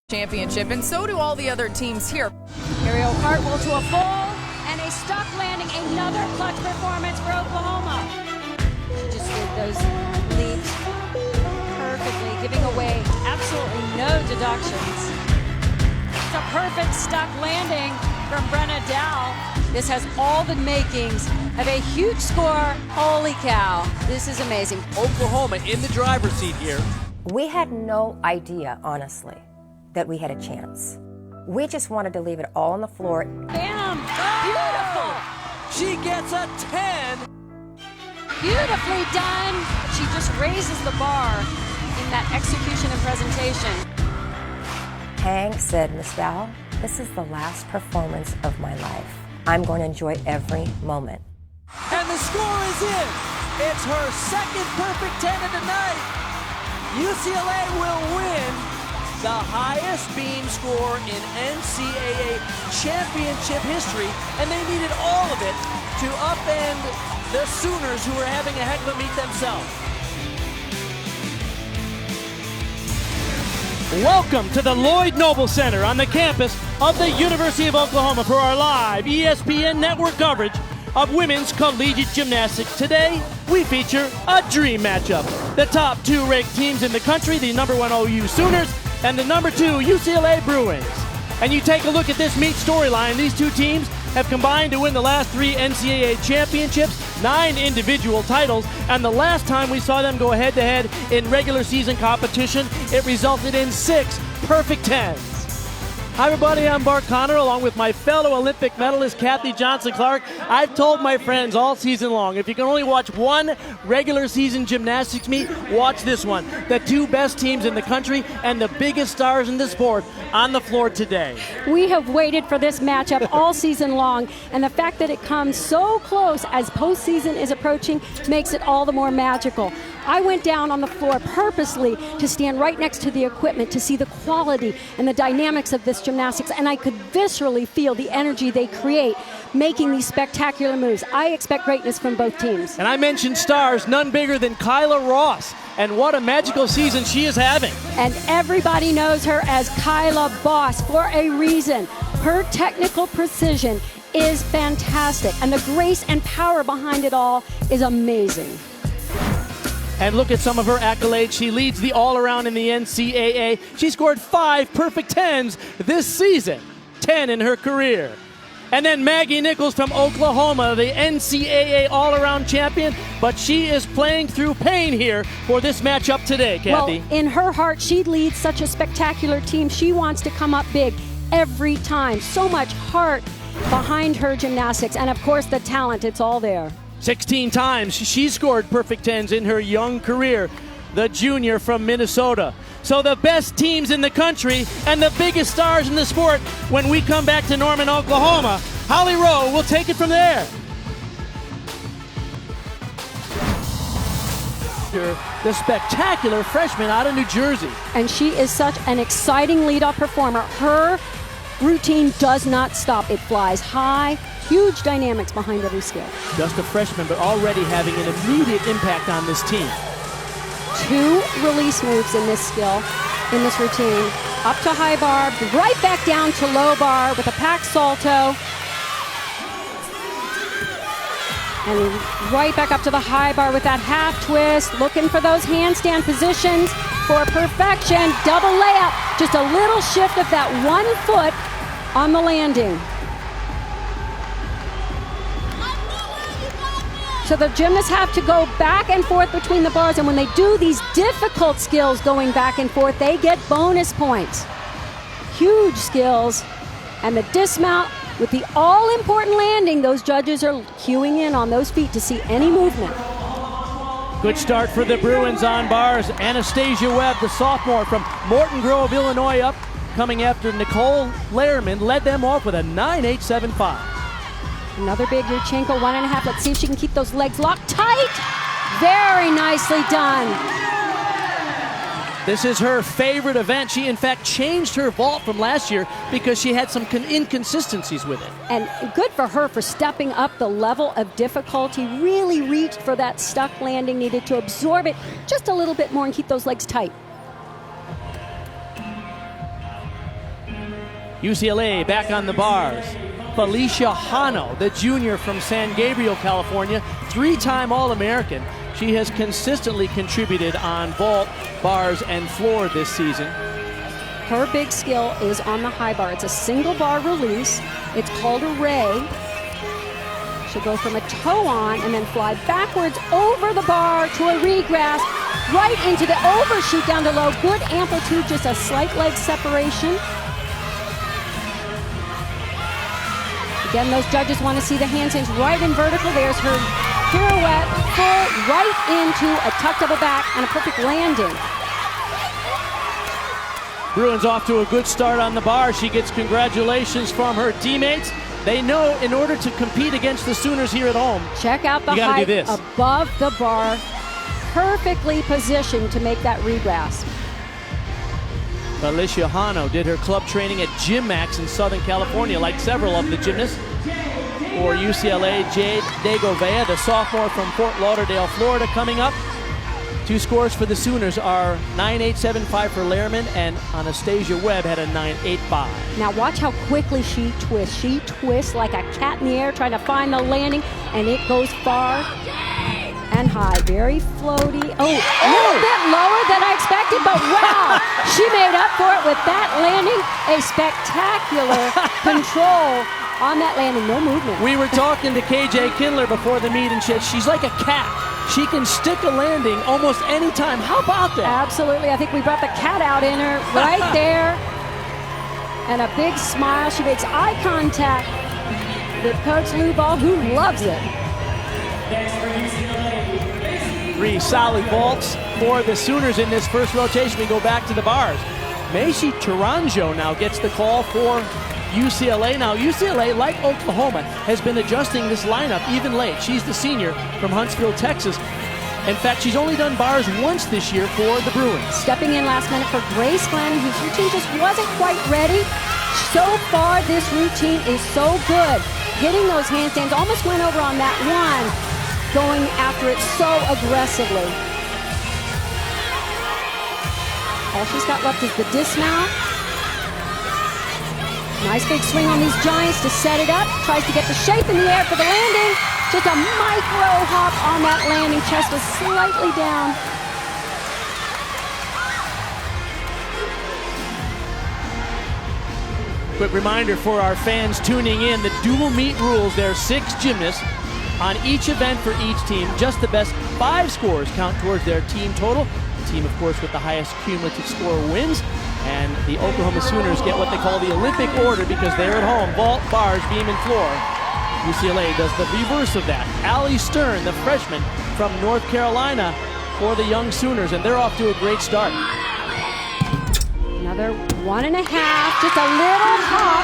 championship, and so do all the other teams here. Aerial cartwheel to a full, and a stuck landing. Another clutch performance for Oklahoma. She just did those leaps perfectly, giving away absolutely no deductions. It's a perfect stuck landing from Brenna Dow. This has all the makings of a huge score. Holy cow, this is amazing. Oklahoma in the driver's seat here. We had no idea, honestly, that we had a chance. We just wanted to leave it all on the floor. Bam! Beautiful! She gets a 10. Beautifully done. She just raises the bar in that execution and presentation. Hank said, "Miss Val, this is the last performance of my life. I'm going to enjoy every moment." And the score is in. It's her second perfect 10 of the night. UCLA will win the highest beam score in NCAA championship history, and they needed all of it to upend the Sooners, who were having a heck of a meet themselves. Welcome to the Lloyd Noble Center on the campus of the University of Oklahoma for our live ESPN network coverage of women's collegiate gymnastics. Today, we feature a dream matchup. The top two ranked teams in the country, the number 1 OU Sooners and the number 2 UCLA Bruins. And you take a look at this meet storyline. These two teams have combined to win the last 3 NCAA championships, 9 individual titles, and the last time we saw them go head-to-head in regular season competition, it resulted in 6 perfect 10s. Hi everybody, I'm Bart Connor along with my fellow Olympic medalist Kathy Johnson-Clark. I've told my friends all season long, if you can only watch one regular season gymnastics meet, watch this one. The 2 best teams in the country and the biggest stars in the sport on the floor today. We have waited for this matchup all season long, and the fact that it comes so close as postseason is approaching makes it all the more magical. I went down on the floor purposely to stand right next to the equipment to see the quality and the dynamics of this gymnastics, and I could viscerally feel the energy they create making these spectacular moves. I expect greatness from both teams. And I mentioned stars, none bigger than Kyla Ross, and what a magical season she is having. And everybody knows her as Kyla Boss for a reason. Her technical precision is fantastic, and the grace and power behind it all is amazing. And look at some of her accolades. She leads the all-around in the NCAA. She scored 5 perfect 10s this season, 10 in her career. And then Maggie Nichols from Oklahoma, the NCAA all-around champion, but she is playing through pain here for this matchup today, Kathy. Well, in her heart, she leads such a spectacular team. She wants to come up big every time. So much heart behind her gymnastics, and of course the talent, it's all there. 16 times she scored perfect 10s in her young career, the junior from Minnesota. So the best teams in the country and the biggest stars in the sport. When we come back to Norman, Oklahoma, Holly Rowe will take it from there. The spectacular freshman out of New Jersey. And she is such an exciting leadoff performer. Her routine does not stop. It flies high. Huge dynamics behind every skill. Just a freshman, but already having an immediate impact on this team. 2 release moves in this skill, in this routine. Up to high bar, right back down to low bar with a pack salto. And right back up to the high bar with that half twist. Looking for those handstand positions for perfection. Double layup. Just a little shift of that 1 foot on the landing. So the gymnasts have to go back and forth between the bars, and when they do these difficult skills going back and forth, they get bonus points. Huge skills. And the dismount with the all-important landing, those judges are cueing in on those feet to see any movement. Good start for the Bruins on bars. Anastasia Webb, the sophomore from Morton Grove, Illinois, up coming after Nicole Lehrman, led them off with a 9.875. Another big Yurchenko, 1.5. Let's see if she can keep those legs locked tight. Very nicely done. This is her favorite event. She, in fact, changed her vault from last year because she had some inconsistencies with it. And good for her for stepping up the level of difficulty. Really reached for that stuck landing. Needed to absorb it just a little bit more and keep those legs tight. UCLA back on the bars. Felicia Hano, the junior from San Gabriel, California, 3-time All-American. She has consistently contributed on vault, bars, and floor this season. Her big skill is on the high bar. It's a single bar release. It's called a ray. She'll go from a toe on and then fly backwards over the bar to a regrasp, right into the overshoot down to low. Good amplitude, just a slight leg separation. Again, those judges want to see the handstands right in vertical. There's her pirouette, full right into a tuck double back and a perfect landing. Bruin's off to a good start on the bar. She gets congratulations from her teammates. They know in order to compete against the Sooners here at home, check out the height above the bar, perfectly positioned to make that regrasp. Felicia Hano did her club training at Gym Max in Southern California, like several of the gymnasts. For UCLA, Jade Degovea, the sophomore from Fort Lauderdale, Florida, coming up. 2 scores for the Sooners are 9.875 for Lehrman, and Anastasia Webb had a 9.85. Now watch how quickly she twists. She twists like a cat in the air trying to find the landing, and it goes far and high. Very floaty. Oh, a little bit lower than I expected, but wow, she made up for it with that landing. A spectacular control on that landing, no movement. We were talking to KJ Kindler before the meet, and she's like a cat. She can stick a landing almost any time. How about that? Absolutely. I think we brought the cat out in her right there. And a big smile. She makes eye contact with Coach Lou Ball, who loves it. 3 solid vaults for the Sooners in this first rotation. We go back to the bars. Macy Taranjo now gets the call for UCLA. Now, UCLA, like Oklahoma, has been adjusting this lineup even late. She's the senior from Huntsville, Texas. In fact, she's only done bars once this year for the Bruins. Stepping in last minute for Grace Glenn, whose routine just wasn't quite ready. So far, this routine is so good. Hitting those handstands, almost went over on that one, going after it so aggressively. All she's got left is the dismount. Nice big swing on these giants to set it up. Tries to get the shape in the air for the landing. Just a micro hop on that landing. Chest was slightly down. Quick reminder for our fans tuning in, the dual meet rules. There are 6 gymnasts on each event for each team. Just the best 5 scores count towards their team total. The team, of course, with the highest cumulative score wins. And the Oklahoma Sooners get what they call the Olympic order because they're at home. Vault, bars, beam, and floor. UCLA does the reverse of that. Allie Stern, the freshman from North Carolina, for the young Sooners, and they're off to a great start. Another 1.5, just a little hop.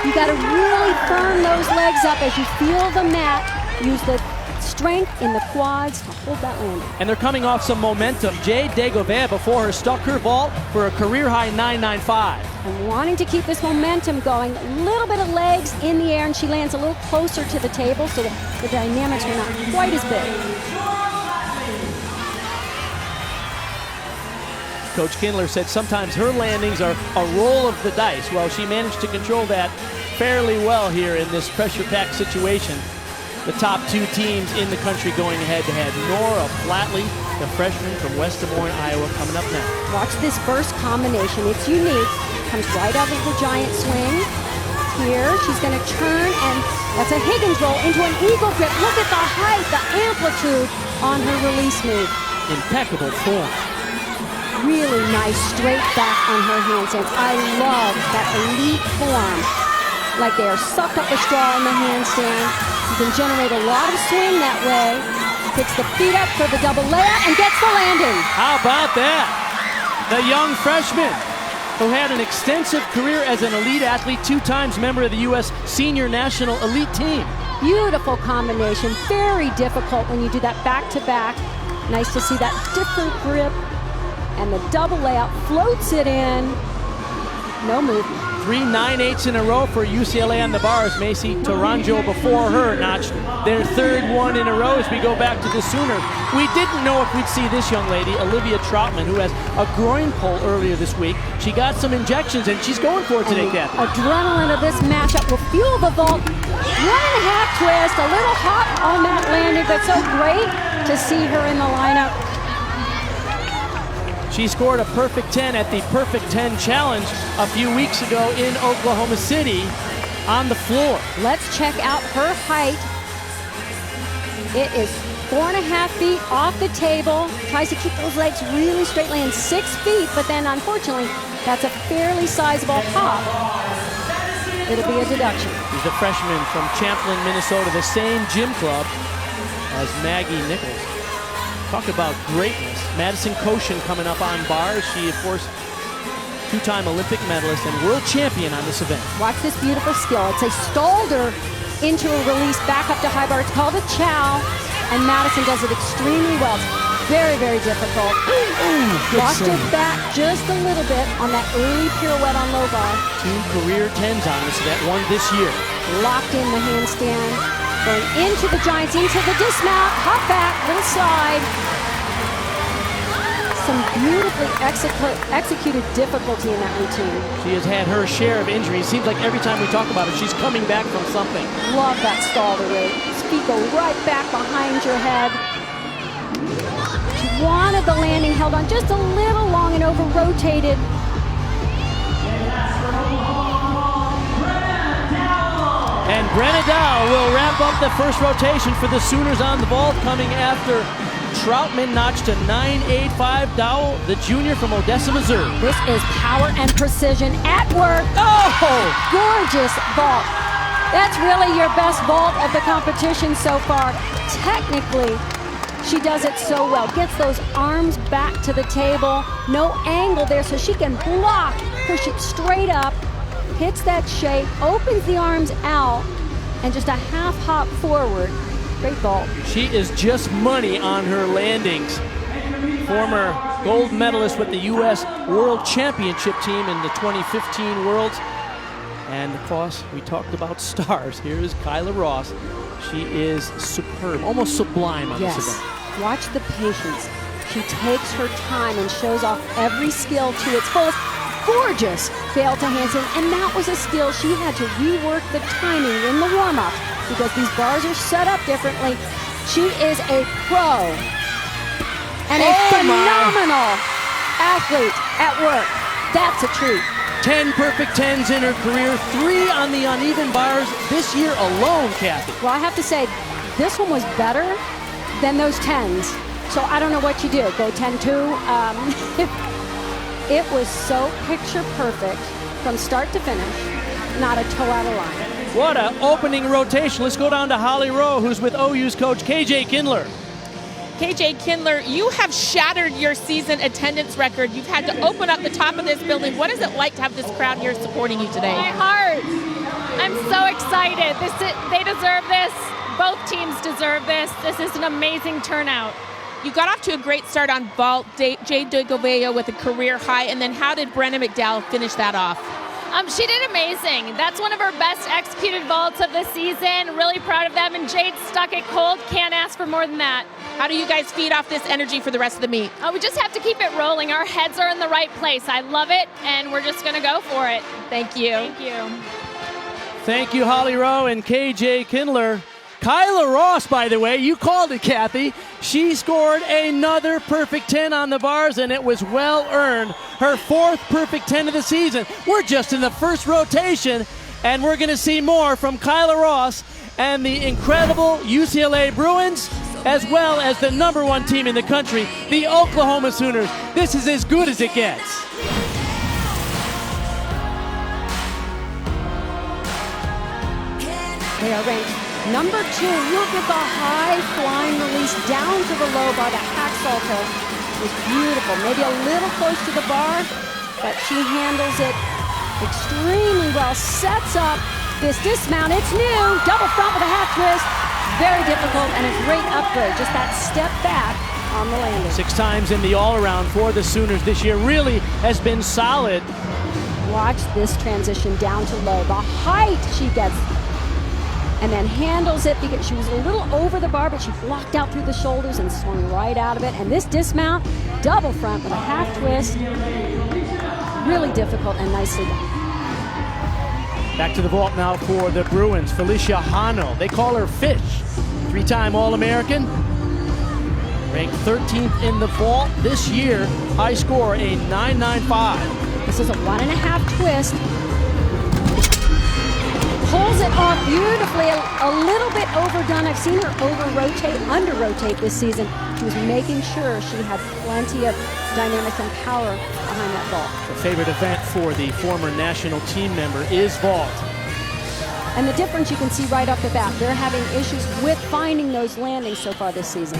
You got to really firm those legs up as you feel the mat. Use the strength in the quads to hold that landing. And they're coming off some momentum. Jade Degovea before her stuck her vault for a career-high 9.95. And wanting to keep this momentum going, a little bit of legs in the air, and she lands a little closer to the table so that the dynamics are not quite as big. Coach Kindler said sometimes her landings are a roll of the dice. Well, she managed to control that fairly well here in this pressure-packed situation. The top 2 teams in the country going head-to-head. Nora Flatley, the freshman from West Des Moines, Iowa, coming up now. Watch this burst combination. It's unique. Comes right out of the giant swing. Here, she's going to turn, and that's a Higgins roll into an eagle grip. Look at the height, the amplitude on her release move. Impeccable form. Really nice straight back on her handstand. I love that elite form. Like they are sucked up a straw in the handstand. You can generate a lot of swing that way. Picks the feet up for the double layup and gets the landing. How about that? The young freshman who had an extensive career as an elite athlete, 2 times member of the U.S. Senior National Elite Team. Beautiful combination. Very difficult when you do that back-to-back. Nice to see that different grip. And the double layup floats it in. no move. 3 9/8s in a row for UCLA on the bars. Macy Taranjo before her notched their third one in a row as we go back to the Sooner. We didn't know if we'd see this young lady, Olivia Troutman, who has a groin pull earlier this week. She got some injections and she's going for it today, Kathy. Adrenaline of this matchup will fuel the vault. 1.5 twist, a little hop on that landing, but so great to see her in the lineup. She scored a perfect 10 at the Perfect 10 Challenge a few weeks ago in Oklahoma City on the floor. Let's check out her height. It is 4.5 feet off the table. Tries to keep those legs really straight, laying 6 feet, but then unfortunately, that's a fairly sizable hop. It'll be a deduction. She's a freshman from Champlin, Minnesota, the same gym club as Maggie Nichols. Talk about greatness. Madison Koshin coming up on bars. She, of course, 2-time Olympic medalist and world champion on this event. Watch this beautiful skill. It's a stalder into a release back up to high bar. It's called a chow, and Madison does it extremely well. It's very, very difficult. Lost it back just a little bit on that early pirouette on low bar. 2 career 10s on this event, one this year. Locked in the handstand. Going into the Giants, into the dismount, hop back, little slide. Some beautifully executed difficulty in that routine. She has had her share of injuries. Seems like every time we talk about her, she's coming back from something. Love that stall to rate. Feet go right back behind your head. She wanted the landing held on just a little long and over-rotated. And Brenna Dow will wrap up the first rotation for the Sooners on the vault, coming after Troutman notched a 9.85. Dow, the junior from Odessa, Missouri. This is power and precision at work. Oh! Gorgeous vault. That's really your best vault of the competition so far. Technically, she does it so well. Gets those arms back to the table. No angle there, so she can block, push it straight up. Hits that shape, opens the arms out, and just a half hop forward. Great vault. She is just money on her landings. Former gold medalist with the U.S. World Championship team in the 2015 Worlds. And of course, we talked about stars. Here is Kyla Ross. She is superb, almost sublime on this event. Watch the patience. She takes her time and shows off every skill to its fullest. Gorgeous fail to handstand, and that was a skill she had to rework the timing in the warm-up because these bars are set up differently. She is a pro and a phenomenal athlete at work. That's a treat. 10 perfect 10s in her career, 3 on the uneven bars this year alone, Kathy. Well, I have to say, this one was better than those 10s. So I don't know what you do. Go 10-2. It was so picture perfect from start to finish, not a toe out of line. What an opening rotation. Let's go down to Holly Rowe, who's with OU's coach, KJ Kindler. KJ Kindler, you have shattered your season attendance record. You've had to open up the top of this building. What is it like to have this crowd here supporting you today? My heart. I'm so excited. They deserve this. Both teams deserve this. This is an amazing turnout. You got off to a great start on vault, Jade DeGovea with a career high, and then how did Brenna McDowell finish that off? She did amazing. That's one of her best executed vaults of the season. Really proud of them, and Jade stuck it cold. Can't ask for more than that. How do you guys feed off this energy for the rest of the meet? We just have to keep it rolling. Our heads are in the right place. I love it, and we're just going to go for it. Thank you. Thank you. Thank you, Holly Rowe and KJ Kindler. Kyla Ross, by the way, you called it, Kathy. She scored another perfect 10 on the bars, and it was well earned. Her 4th perfect 10 of the season. We're just in the first rotation, and we're going to see more from Kyla Ross and the incredible UCLA Bruins, as well as the #1 team in the country, the Oklahoma Sooners. This is as good as it gets. They are ranked #2. Look at the high flying release down to the low bar. That hack salto was beautiful. Maybe a little close to the bar, but she handles it extremely well. Sets up this dismount. It's new. Double front with a half twist. Very difficult and a great upgrade. Just that step back on the landing. 6 times in the all-around for the Sooners this year. Really has been solid. watch this transition down to low. The height she gets, and then handles it because she was a little over the bar, but she blocked out through the shoulders and swung right out of it. And this dismount, double front with a half twist, really difficult and nicely done. Back to the vault now for the Bruins. Felicia Hano, they call her Fish. 3-time All-American, ranked 13th in the vault this year. High score, a 9.95. This is a 1.5 twist. Pulls it off beautifully, a little bit overdone. I've seen her under-rotate this season. She was making sure she had plenty of dynamics and power behind that vault. The favorite event for the former national team member is vault. And the difference you can see right off the bat, they're having issues with finding those landings so far this season.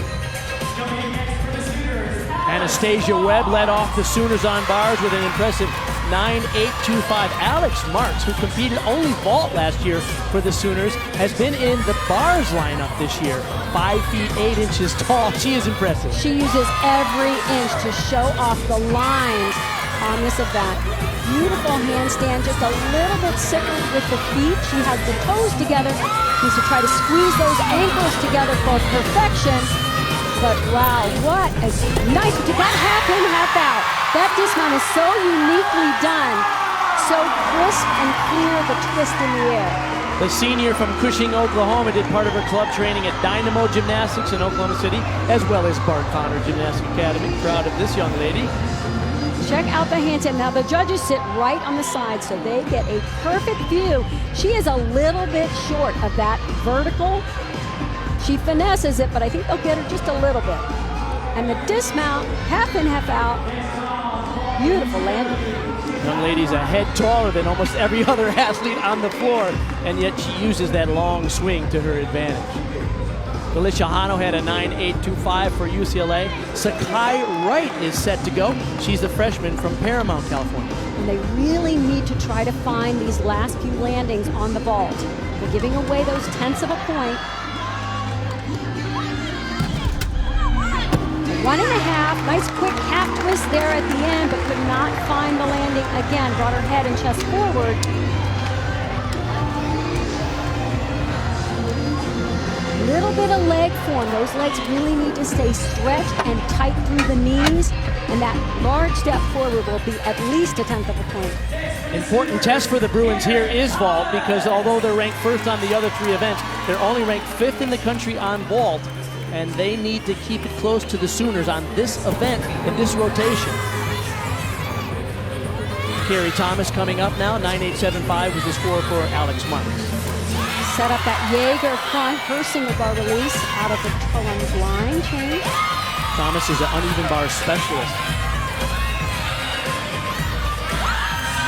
Anastasia Webb led off the Sooners on bars with an impressive 9.825. Alex Marks, who competed only vault last year for the Sooners, has been in the bars lineup this year. 5 feet 8 inches tall. She is impressive. She uses every inch to show off the lines on this event. Beautiful handstand, just a little bit sicker with the feet. She has the toes together. Needs to try to squeeze those ankles together for perfection. But wow, what a nice, you got half in, half out. That dismount is so uniquely done. So crisp and clear, the twist in the air. The senior from Cushing, Oklahoma, did part of her club training at Dynamo Gymnastics in Oklahoma City, as well as Bart Conner Gymnastic Academy. Proud of this young lady. Check out the handstand. Now the judges sit right on the side, so they get a perfect view. She is a little bit short of that vertical. She finesses it, but I think they'll get her just a little bit. And the dismount, half in, half out. Beautiful landing. Young lady's a head taller than almost every other athlete on the floor, and yet she uses that long swing to her advantage. Felicia Hano had a 9.825 for UCLA. Sakai Wright is set to go. She's a freshman from Paramount, California. And they really need to try to find these last few landings on the vault. They're giving away those tenths of a point. 1.5, nice quick half twist there at the end, but could not find the landing again. Brought her head and chest forward. Little bit of leg form. Those legs really need to stay stretched and tight through the knees, and that large step forward will be at least a tenth of a point. Important test for the Bruins here is vault, because although they're ranked first on the other 3 events, they're only ranked 5th in the country on vault, and they need to keep it close to the Sooners on this event in this rotation. Carrie Thomas coming up now. 9.875 was the score for Alex Marks. Set up that Jaeger front, her single bar release out of the Cullen's line change. Thomas is an uneven bar specialist.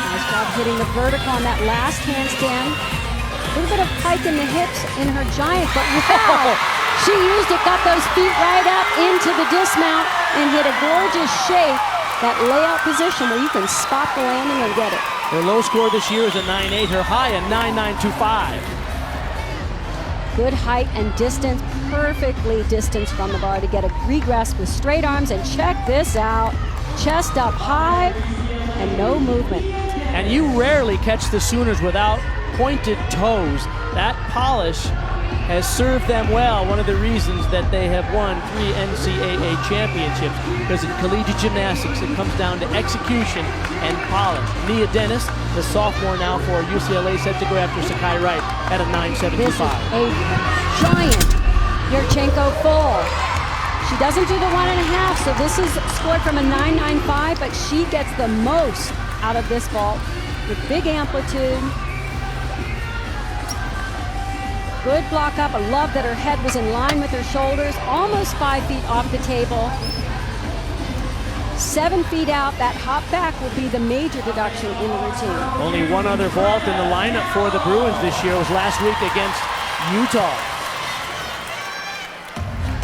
Nice job hitting the vertical on that last handstand. A little bit of pike in the hips in her giant, but wow! She used it, got those feet right up into the dismount and hit a gorgeous shape, that layout position where you can spot the landing and get it. Her low score this year is a 9.8, her high a 9.925. Good height and distance, perfectly distanced from the bar to get a regress with straight arms. And check this out, chest up high and no movement. And you rarely catch the Sooners without pointed toes. That polish has served them well. One of the reasons that they have won 3 NCAA championships, because in collegiate gymnastics it comes down to execution and polish. Nia Dennis, the sophomore now for UCLA, set to go after Sakai Wright at a 9.75. This is a giant Yurchenko full. She doesn't do the 1.5, so this is scored from a 9.95, but she gets the most out of this vault with big amplitude. Good block up. I love that her head was in line with her shoulders, almost 5 feet off the table. 7 feet out. That hop back will be the major deduction in the routine. Only one other vault in the lineup for the Bruins this year was last week against Utah.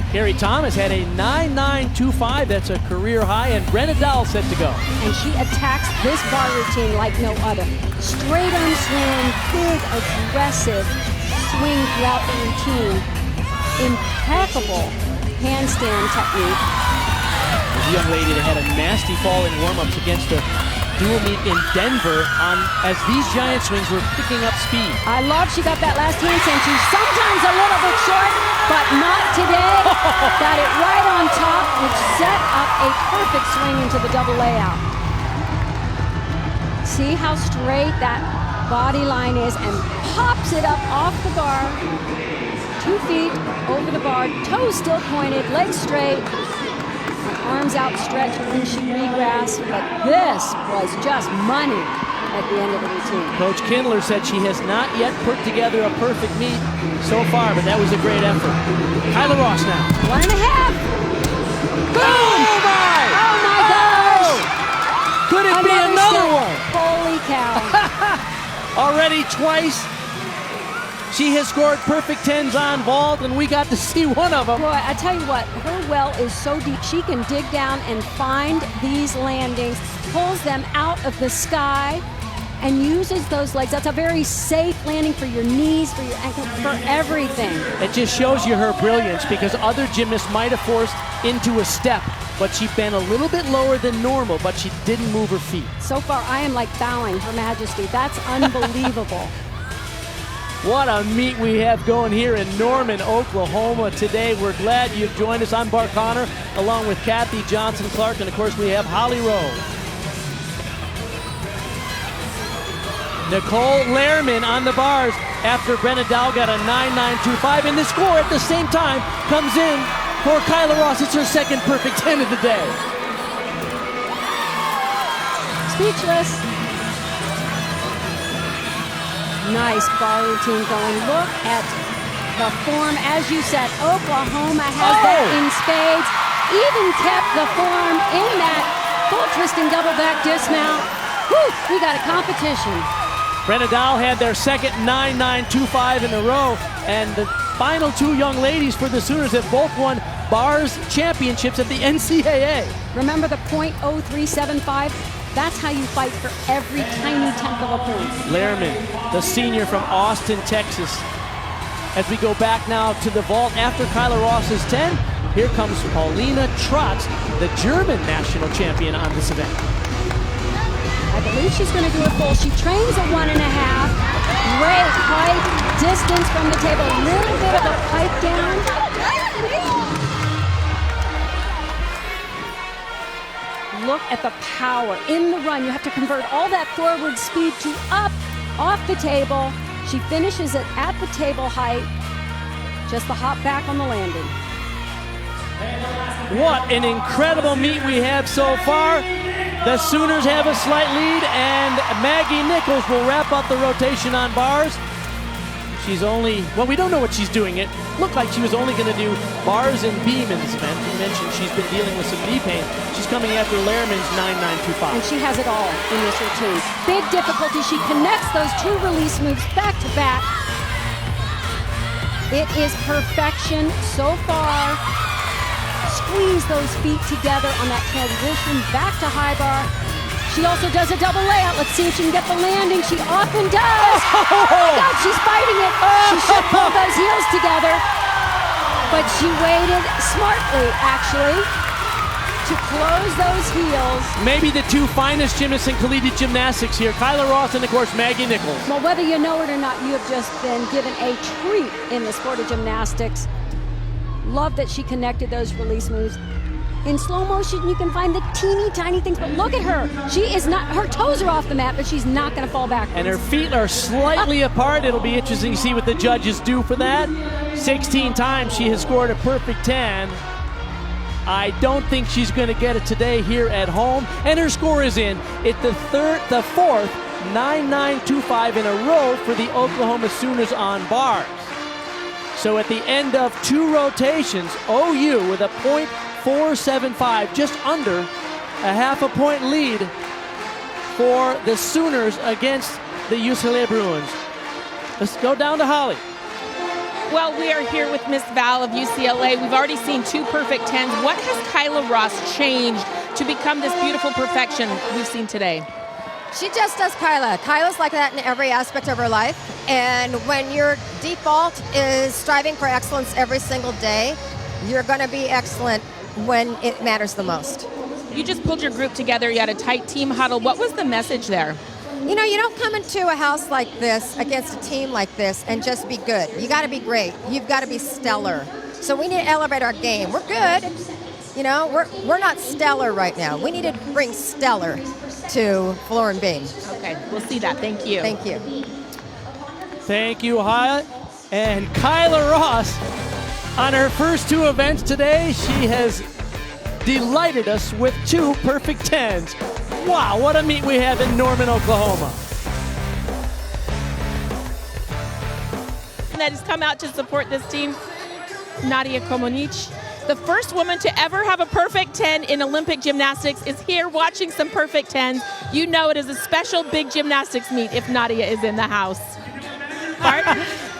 Carrie Thomas had a 9.925. That's a career high, and Brenna Dahl set to go. And she attacks this bar routine like no other. Straight arm swing, big, aggressive swing throughout the routine. Impeccable handstand technique. There's a young lady that had a nasty fall in warm-ups against a dual meet in Denver as these giant swings were picking up speed. I love she got that last handstand. She's sometimes a little bit short, but not today. Got it right on top, which set up a perfect swing into the double layout. See how straight that body line is and pops it up off the bar. 2 feet over the bar, toes still pointed, legs straight, arms outstretched when she regrasped. But this was just money at the end of the routine. Coach Kindler said she has not yet put together a perfect meet so far, but that was a great effort. Kyla Ross now. 1.5. Boom! Oh my! Oh my gosh! Could it be another one? Holy cow. Already twice. She has scored perfect 10s on vault, and we got to see one of them. Boy, I tell you what, her well is so deep. She can dig down and find these landings, pulls them out of the sky, and uses those legs. That's a very safe landing for your knees, for your ankle, for everything. It just shows you her brilliance, because other gymnasts might have forced into a step, but she bent a little bit lower than normal, but she didn't move her feet. So far, I am like bowing Her Majesty. That's unbelievable. What a meet we have going here in Norman, Oklahoma today. We're glad you've joined us. I'm Bart Connor, along with Kathy Johnson-Clark, and of course we have Holly Rowe. Nicole Lehrman on the bars after Brenna Dow got a 9.925, and the score at the same time comes in for Kyla Ross. It's her second perfect 10 of the day. Speechless. Nice bar routine going. Look at the form. As you said, Oklahoma has that in spades. Even kept the form in that full twisting double back dismount. Whew, we got a competition. Brenna Dow had their second 9.925 in a row, and the final two young ladies for the Sooners have both won bars championships at the NCAA. Remember the .0375? That's how you fight for every tiny tenth of a point. Lehrman, the senior from Austin, Texas. As we go back now to the vault after Kyla Ross's 10, here comes Paulina Trotz, the German national champion on this event. I believe she's going to do it full. She trains a 1.5. Great height, distance from the table. A little bit of a pipe down. Look at the power in the run. You have to convert all that forward speed to up off the table. She finishes it at the table height. Just the hop back on the landing. What an incredible meet we have so far. The Sooners have a slight lead, and Maggie Nichols will wrap up the rotation on bars. She's only, well, we don't know what she's doing. It looked like she was only going to do bars and beam in this event. You mentioned she's been dealing with some knee pain. She's coming after Lehrman's 9.925. And she has it all in this routine. Big difficulty. She connects those two release moves back to back. It is perfection so far. Squeeze those feet together on that transition back to high bar. She also does a double layout. Let's see if she can get the landing. She often does. Oh my God, she's fighting it. She should pull those heels together. But she waited smartly, actually, to close those heels. Maybe the two finest gymnasts in collegiate gymnastics here, Kyla Ross and, of course, Maggie Nichols. Well, whether you know it or not, you have just been given a treat in the sport of gymnastics. Love that she connected those release moves. In slow motion, you can find the teeny tiny things, but look at her. She is not, her toes are off the mat, but she's not going to fall backwards. And her feet are slightly apart. It'll be interesting to see what the judges do for that. 16 times she has scored a perfect 10. I don't think she's going to get it today here at home. And her score is in. It's the fourth 9.925 in a row for the Oklahoma Sooners on bars. So at the end of two rotations, OU with a .475, just under a half a point lead for the Sooners against the UCLA Bruins. Let's go down to Holly. Well, we are here with Miss Val of UCLA. We've already seen two perfect 10s. What has Kyla Ross changed to become this beautiful perfection we've seen today? She just does Kyla. Kyla's like that in every aspect of her life. And when your default is striving for excellence every single day, you're going to be excellent when it matters the most. You just pulled your group together. You had a tight team huddle. What was the message there? You know, you don't come into a house like this against a team like this and just be good. You got to be great. You've got to be stellar. So we need to elevate our game. We're good. You know, we're not stellar right now. We need to bring stellar to floor and beam. Okay, we'll see that. Thank you. Thank you. Thank you, Hyatt. And Kyla Ross, on her first 2 events today, she has delighted us with 2 perfect 10s. Wow, what a meet we have in Norman, Oklahoma. That has come out to support this team, Nadia Comaneci. The first woman to ever have a perfect 10 in Olympic gymnastics is here watching some perfect 10s. You know it is a special big gymnastics meet if Nadia is in the house. Bart?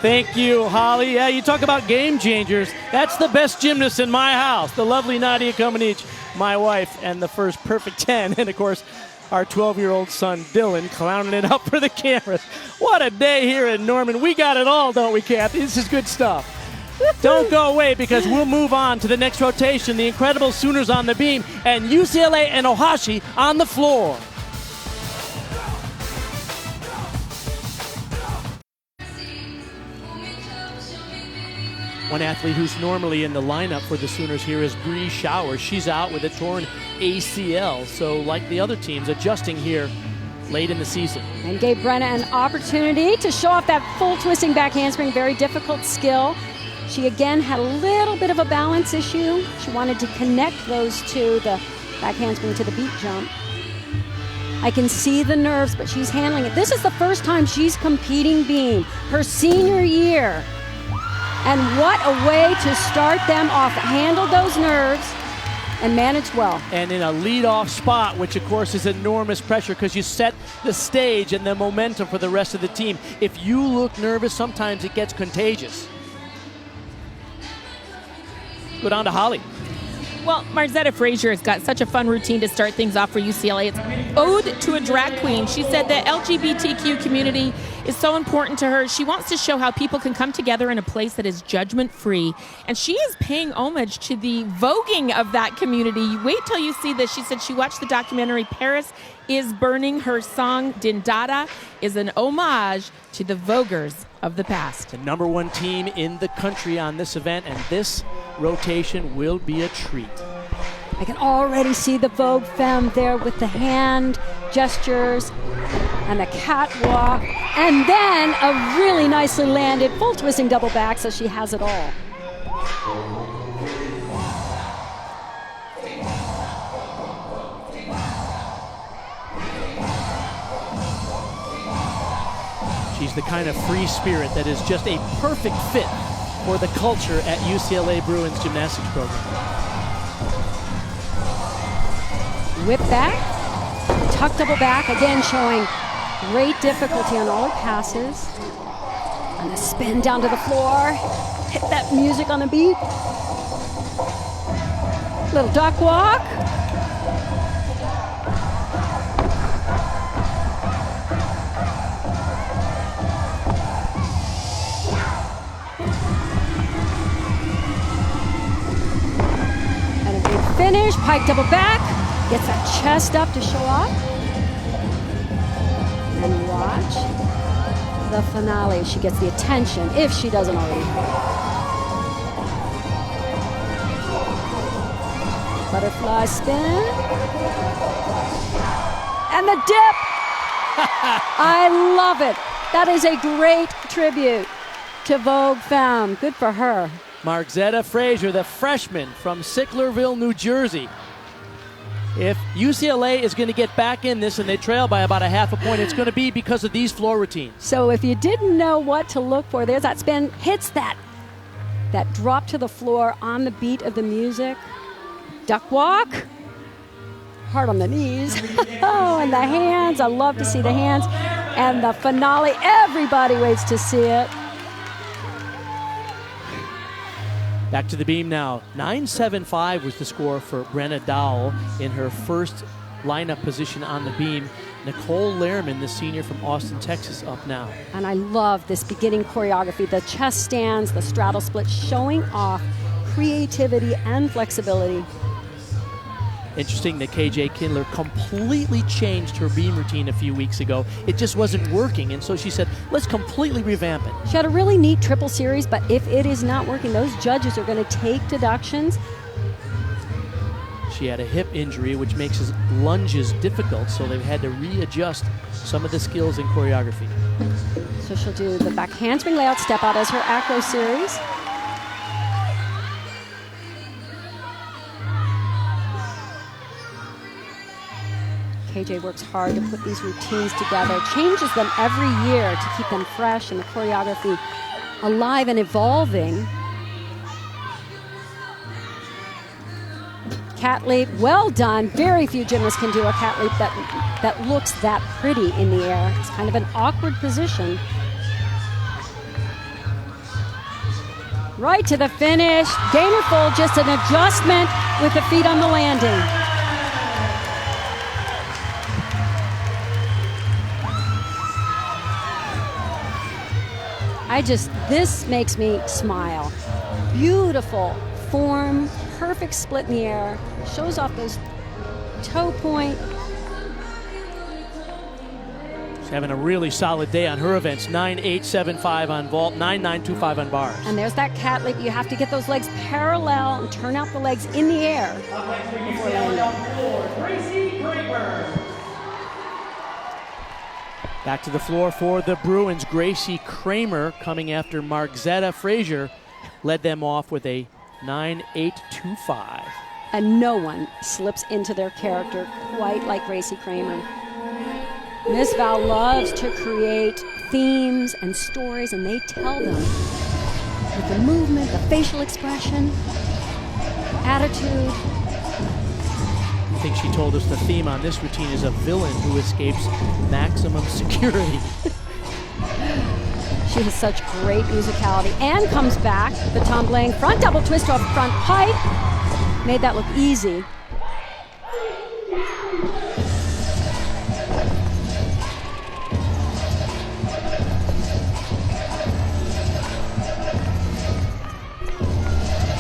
Thank you, Holly. Yeah, you talk about game changers. That's the best gymnast in my house, the lovely Nadia Comaneci, my wife, and the first perfect 10. And, of course, our 12-year-old son, Dylan, clowning it up for the cameras. What a day here in Norman. We got it all, don't we, Kathy? This is good stuff. Don't go away, because we'll move on to the next rotation. The incredible Sooners on the beam and UCLA and Ohashi on the floor. One athlete who's normally in the lineup for the Sooners here is Bree Showers. She's out with a torn ACL, so like the other teams, adjusting here late in the season. And gave Brenna an opportunity to show off that full twisting back handspring, very difficult skill. She again had a little bit of a balance issue. She wanted to connect those 2, the back handspring to the beat jump. I can see the nerves, but she's handling it. This is the first time she's competing beam, her senior year. And what a way to start them off. Handle those nerves and manage well. And in a lead-off spot, which of course is enormous pressure because you set the stage and the momentum for the rest of the team. If you look nervous, sometimes it gets contagious. Go down to Holly. Well, Marzetta Frazier has got such a fun routine to start things off for UCLA. It's Ode to a Drag Queen. She said the LGBTQ community is so important to her. She wants to show how people can come together in a place that is judgment-free. And she is paying homage to the voguing of that community. Wait till you see this. She said she watched the documentary Paris is Burning. Her song Dindada is an homage to the voguers of the past. The #1 team in the country on this event, and this rotation will be a treat. I can already see the Vogue Femme there with the hand gestures and the catwalk, and then a really nicely landed full twisting double back, so she has it all. She's the kind of free spirit that is just a perfect fit for the culture at UCLA Bruins gymnastics program. Whip back, tuck double back, again showing great difficulty on all her passes. And a spin down to the floor, hit that music on the beat. Little duck walk. Finish, pike double back, gets that chest up to show off. And watch the finale. She gets the attention, if she doesn't already. Butterfly spin. And the dip! I love it. That is a great tribute to Vogue Femme. Good for her. Marzetta Frazier, the freshman from Sicklerville, New Jersey. If UCLA is going to get back in this and they trail by about a half a point, it's going to be because of these floor routines. So if you didn't know what to look for, there's that spin, hits that drop to the floor on the beat of the music. Duck walk, hard on the knees. Oh, and the hands, I love to see the hands. And the finale, everybody waits to see it. Back to the beam now. 9.75 was the score for Brenna Dowell in her first lineup position on the beam. Nicole Lehrman, the senior from Austin, Texas, up now. And I love this beginning choreography, the chest stands, the straddle split, showing off creativity and flexibility. Interesting that KJ Kindler completely changed her beam routine a few weeks ago. It just wasn't working, and so she said, let's completely revamp it. She had a really neat triple series, but if it is not working, those judges are going to take deductions. She had a hip injury, which makes his lunges difficult, so they've had to readjust some of the skills in choreography. So she'll do the back handspring layout step out as her acro series. KJ works hard to put these routines together, changes them every year to keep them fresh and the choreography alive and evolving. Cat leap, well done. Very few gymnasts can do a cat leap that looks that pretty in the air. It's kind of an awkward position. Right to the finish. Gainer fold, just an adjustment with the feet on the landing. This makes me smile. Beautiful form, perfect split in the air, shows off those toe point. She's having a really solid day on her events. 9.875 on vault, 9.925 on bars. And there's that cat leap. You have to get those legs parallel and turn out the legs in the air before landing. Back to the floor for the Bruins. Gracie Kramer coming after Margzetta Frazier led them off with a 9.825. And no one slips into their character quite like Gracie Kramer. Miss Val loves to create themes and stories, and they tell them with the movement, the facial expression, attitude. I think she told us the theme on this routine is a villain who escapes maximum security. She has such great musicality and comes back. The tumbling front double twist off front pipe. Made that look easy.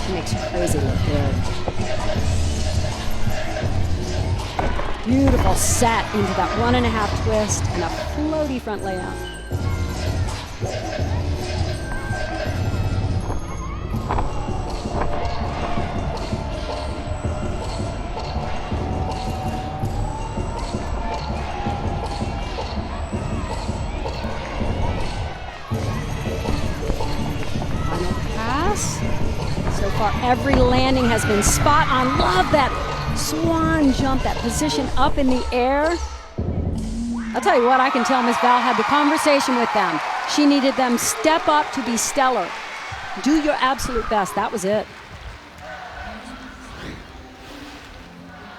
She makes crazy look good. Beautiful set into that 1.5 twist and a floaty front layout. Final pass. So far, every landing has been spot on. Love that swan jump, that position up in the air. I'll tell you what, I can tell Miss Val had the conversation with them. She needed them step up to be stellar. Do your absolute best. That was it.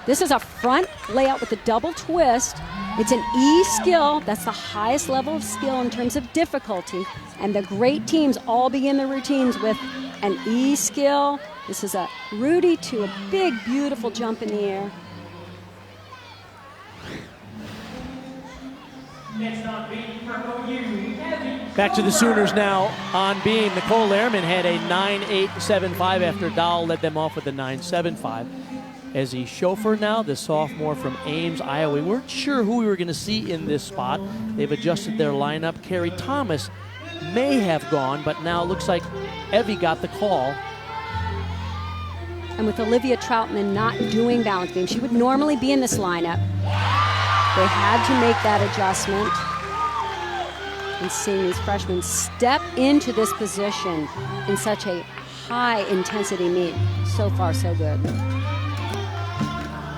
This is a front layout with a double twist. It's an E skill. That's the highest level of skill in terms of difficulty. And the great teams all begin their routines with an E skill. This is a Rudy to a big, beautiful jump in the air. Back to the Sooners now on beam. Nicole Lehrman had a 9.875 after Dahl led them off with a 9.75. As the chauffeur now, the sophomore from Ames, Iowa. We weren't sure who we were going to see in this spot. They've adjusted their lineup. Carrie Thomas may have gone, but now it looks like Evie got the call. And with Olivia Troutman not doing balance beam, she would normally be in this lineup. They had to make that adjustment. And seeing these freshmen step into this position in such a high intensity meet. So far, so good.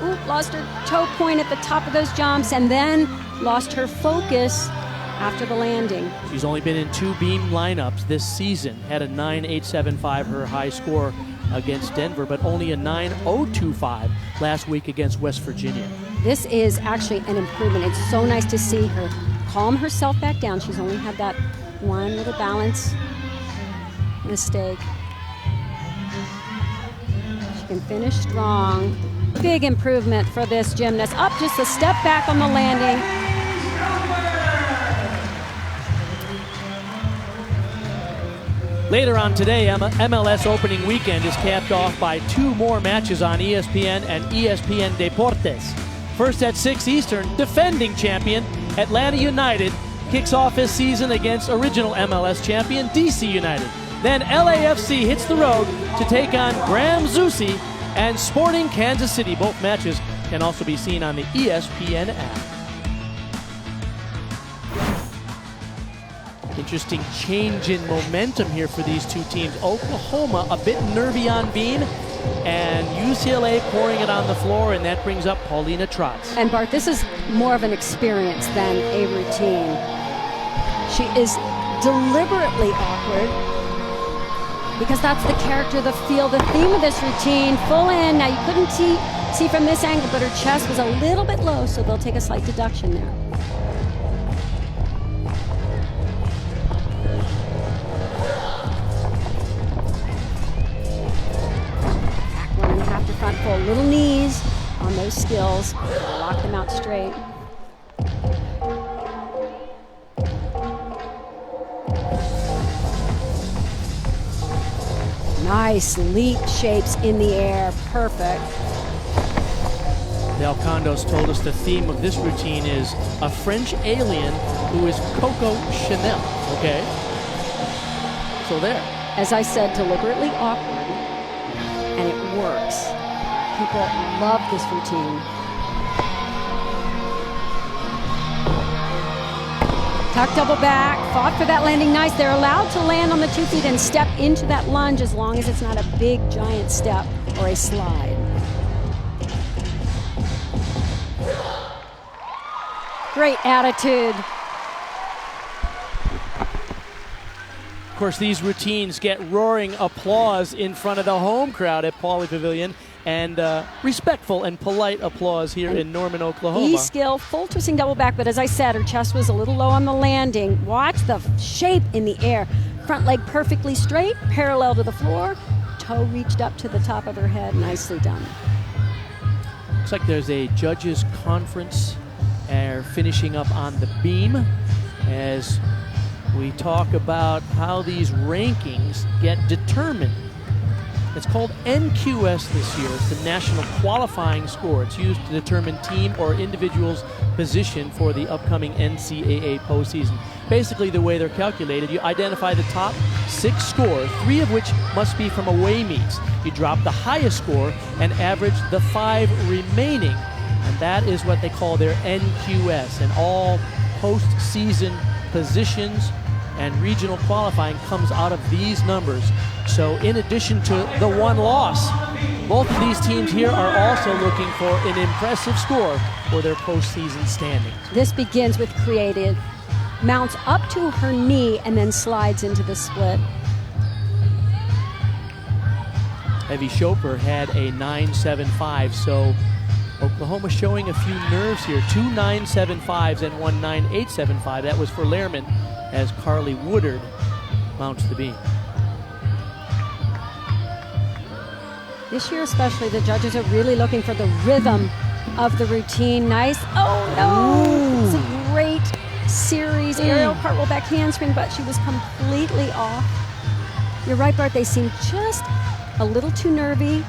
Ooh, lost her toe point at the top of those jumps and then lost her focus after the landing. She's only been in 2 beam lineups this season. Had a 9.875, her high score against Denver, but only a 9.025 last week against West Virginia. This is actually an improvement. It's so nice to see her calm herself back down. She's only had that one little balance mistake. She can finish strong. Big improvement for this gymnast. Up just a step back on the landing. Later on today, MLS opening weekend is capped off by 2 more matches on ESPN and ESPN Deportes. First at 6 Eastern, defending champion Atlanta United kicks off his season against original MLS champion DC United. Then LAFC hits the road to take on Graham Zusi and Sporting Kansas City. Both matches can also be seen on the ESPN app. Interesting change in momentum here for these two teams. Oklahoma a bit nervy on Beam, and UCLA pouring it on the floor, and that brings up Paulina Trotz. And Bart, this is more of an experience than a routine. She is deliberately awkward because that's the character, the feel, the theme of this routine. Full in. Now you couldn't see from this angle, but her chest was a little bit low, so they'll take a slight deduction there. Front full, little knees on those skills, lock them out straight. Nice leap shapes in the air, perfect. Del Condos told us the theme of this routine is a French alien who is Coco Chanel, okay? So there. As I said, deliberately awkward, and it works. People love this routine. Tuck double back, fought for that landing nice. They're allowed to land on the 2 feet and step into that lunge as long as it's not a big giant step or a slide. Great attitude. Of course, these routines get roaring applause in front of the home crowd at Pauley Pavilion, and respectful and polite applause here in Norman, Oklahoma. E-skill, full twisting double back, but as I said, her chest was a little low on the landing. Watch the shape in the air. Front leg perfectly straight, parallel to the floor. Toe reached up to the top of her head. Nicely done. Looks like there's a judges conference finishing up on the beam as we talk about how these rankings get determined. It's called NQS this year. It's the National Qualifying Score. It's used to determine team or individual's position for the upcoming NCAA postseason. Basically, the way they're calculated, you identify the top 6 scores, 3 of which must be from away meets. You drop the highest score and average the 5 remaining. And that is what they call their NQS. And all postseason positions and regional qualifying comes out of these numbers. So in addition to the 1 loss, both of these teams here are also looking for an impressive score for their postseason standings. This begins with creative, mounts up to her knee and then slides into the split. Evie Schoper had a 9.75, so Oklahoma showing a few nerves here. 2 9.75s and 1 9.875. That was for Lehrman as Carly Woodard mounts the beam. This year especially, the judges are really looking for the rhythm of the routine. Nice. Oh no! Ooh. It's a great series. Aerial cartwheel back handspring, but she was completely off. You're right, Bart. They seem just a little too nervy.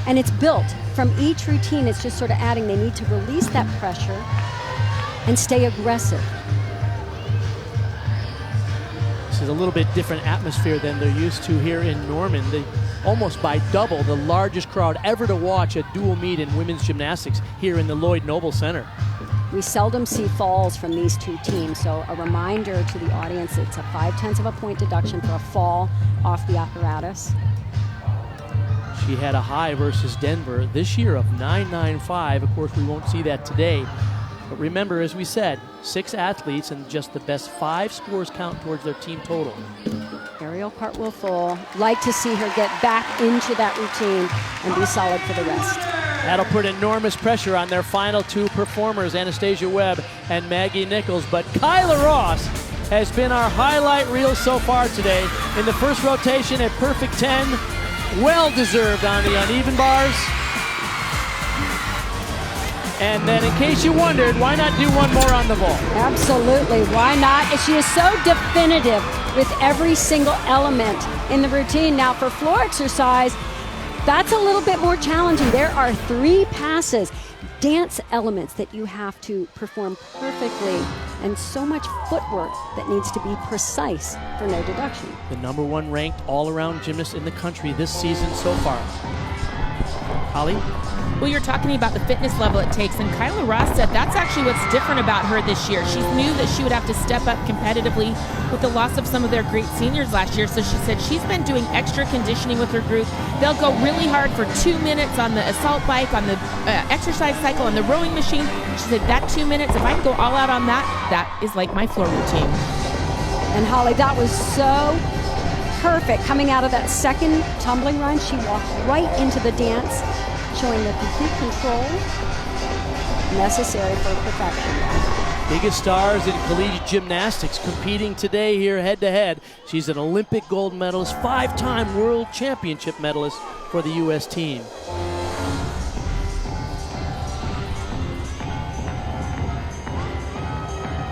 And it's built from each routine. It's just sort of adding. They need to release that pressure and stay aggressive. This is a little bit different atmosphere than they're used to here in Norman. They almost by double the largest crowd ever to watch a dual meet in women's gymnastics here in the Lloyd Noble Center. We seldom see falls from these two teams, so a reminder to the audience, it's a 0.5 of a point deduction for a fall off the apparatus. She had a high versus Denver this year of 9.95. Of course, we won't see that today. But remember, as we said, 6 athletes and just the best 5 scores count towards their team total. Aerial cartwheel full. Like to see her get back into that routine and be solid for the rest. That'll put enormous pressure on their final 2 performers, Anastasia Webb and Maggie Nichols. But Kyla Ross has been our highlight reel so far today. In the first rotation at perfect 10, well deserved on the uneven bars. And then in case you wondered, why not do one more on the vault? Absolutely, why not? And she is so definitive with every single element in the routine. Now for floor exercise, that's a little bit more challenging. There are 3 passes, dance elements that you have to perform perfectly, and so much footwork that needs to be precise for no deduction. The #1 ranked all-around gymnast in the country this season so far. Holly? Well, you're talking about the fitness level it takes, and Kyla Ross said that's actually what's different about her this year. She knew that she would have to step up competitively with the loss of some of their great seniors last year, so she said she's been doing extra conditioning with her group. They'll go really hard for 2 minutes on the assault bike, on the exercise cycle, on the rowing machine. She said that 2 minutes, if I can go all out on that, that is like my floor routine. And Holly, that was so perfect. Coming out of that second tumbling run, she walked right into the dance, showing the complete control necessary for perfection. Biggest stars in collegiate gymnastics competing today here head-to-head. She's an Olympic gold medalist, 5-time world championship medalist for the U.S. team.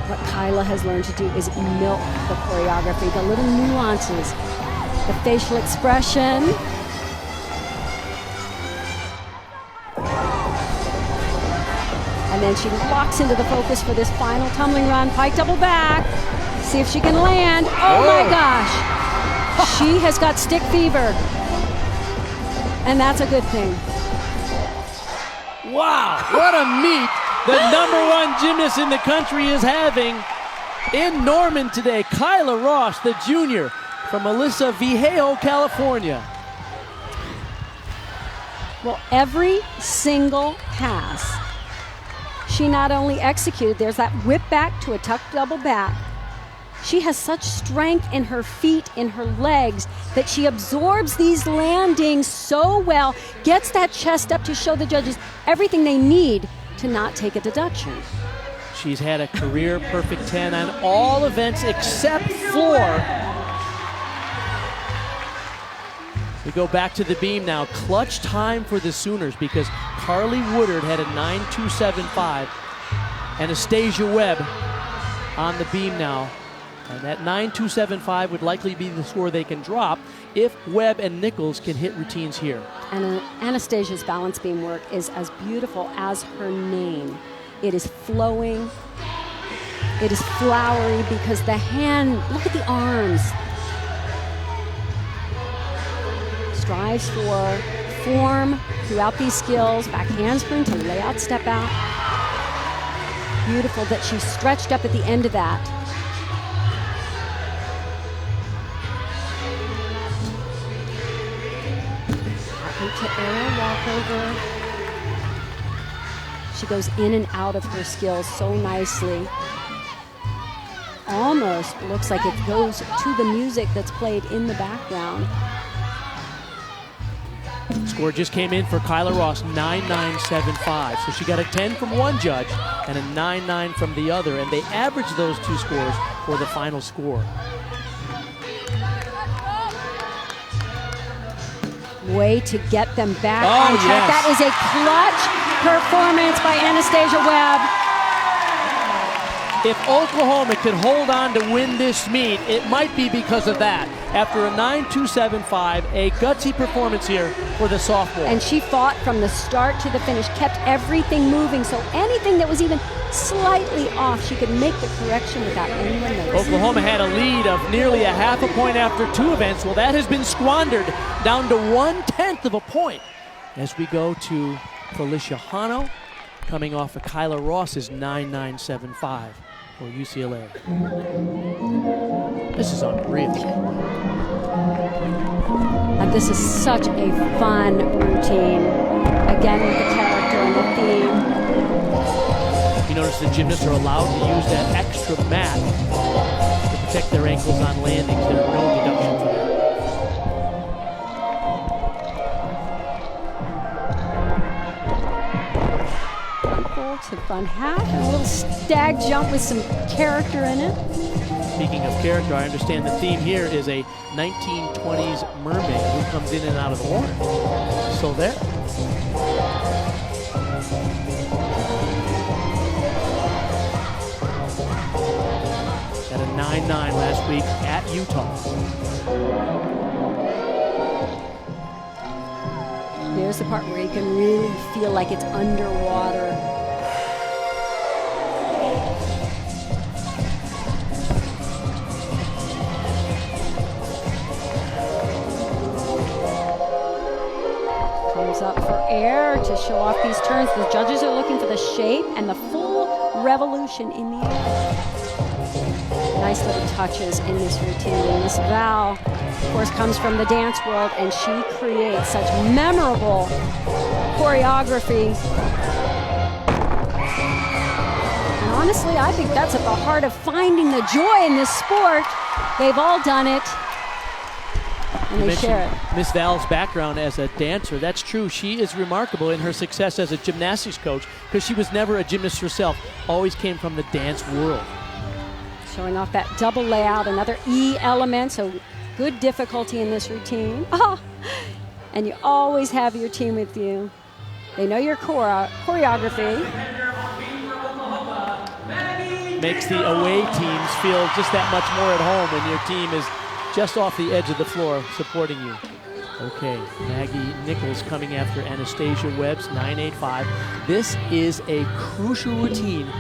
What Kyla has learned to do is milk the choreography, the little nuances, the facial expression. And then she locks into the focus for this final tumbling run. Pike double back. See if she can land. Oh my gosh. She has got stick fever. And that's a good thing. Wow, what a meet the #1 gymnast in the country is having in Norman today. Kyla Ross, the junior from Melissa Viejo, California. Well, every single pass she not only executed, there's that whip back to a tuck double back. She has such strength in her feet, in her legs, that she absorbs these landings so well, gets that chest up to show the judges everything they need to not take a deduction. She's had a career perfect 10 on all events except floor. We go back to the beam now. Clutch time for the Sooners because Carly Woodard had a 9.275. Anastasia Webb on the beam now. And that 9.275 would likely be the score they can drop if Webb and Nichols can hit routines here. And Anastasia's balance beam work is as beautiful as her name. It is flowing. It is flowery because the hand, look at the arms. Strives for form throughout these skills, back handspring to lay out, step out. Beautiful that she stretched up at the end of that. To air walkover. She goes in and out of her skills so nicely. Almost looks like it goes to the music that's played in the background. Score just came in for Kyla Ross, 9.975. So she got a 10 from one judge and a 9.9 from the other, and they averaged those two scores for the final score. Way to get them back on track. Yes. That is a clutch performance by Anastasia Webb. If Oklahoma could hold on to win this meet, it might be because of that. After a 9.275, a gutsy performance here for the sophomore. And she fought from the start to the finish, kept everything moving, so anything that was even slightly off, she could make the correction without anyone noticing. Oklahoma had a lead of nearly a half a point after two events. Well, that has been squandered down to 1/10 of a point as we go to Felicia Hano, coming off of Kyla Ross's 9.975 for UCLA. This is unreal. And this is such a fun routine. Again, with the character and the theme. You notice the gymnasts are allowed to use that extra mat to protect their ankles on landings. There are no deductions there. To front half, and a little stag jump with some character in it. Speaking of character, I understand the theme here is a 1920s mermaid who comes in and out of the water. So there. 9-9 last week at Utah. There's the part where you can really feel like it's underwater. Comes up for air to show off these turns. The judges are looking for the shape and the full revolution in the air. Nice little touches in this routine. And Miss Val, of course, comes from the dance world, and she creates such memorable choreography. And honestly, I think that's at the heart of finding the joy in this sport. They've all done it, and they share it. Miss Val's background as a dancer, that's true. She is remarkable in her success as a gymnastics coach because she was never a gymnast herself, always came from the dance world. Showing off that double layout, another E element, so good difficulty in this routine. And you always have your team with you. They know your choreography. Makes the away teams feel just that much more at home when your team is just off the edge of the floor supporting you. Okay, Maggie Nichols coming after Anastasia Webb's 985. This is a crucial routine.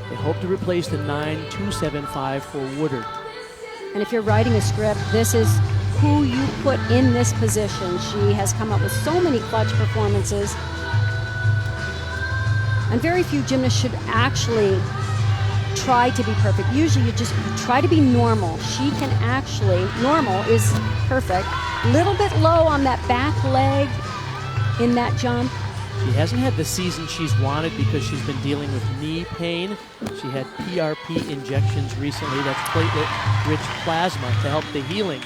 They hope to replace the 9.275 for Woodard. And if you're writing a script, this is who you put in this position. She has come up with so many clutch performances. And very few gymnasts should actually try to be perfect. Usually you try to be normal. She can actually, normal is perfect. Little bit low on that back leg in that jump. She hasn't had the season she's wanted because she's been dealing with knee pain. She had PRP injections recently, that's platelet-rich plasma to help the healing.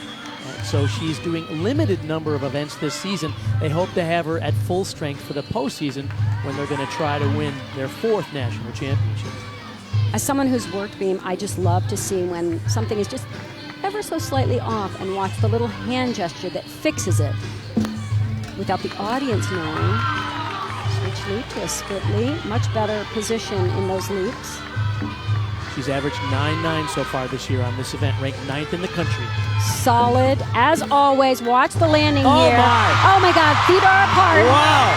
So she's doing a limited number of events this season. They hope to have her at full strength for the postseason when they're going to try to win their 4th national championship. As someone who's worked beam, I just love to see when something is just ever so slightly off and watch the little hand gesture that fixes it without the audience knowing. Switch leap to a split leap. Much better position in those leaps. She's averaged 9.9 so far this year on this event, ranked 9th in the country. Solid, as always. Watch the landing Oh here. Oh my God, feet are apart. Wow.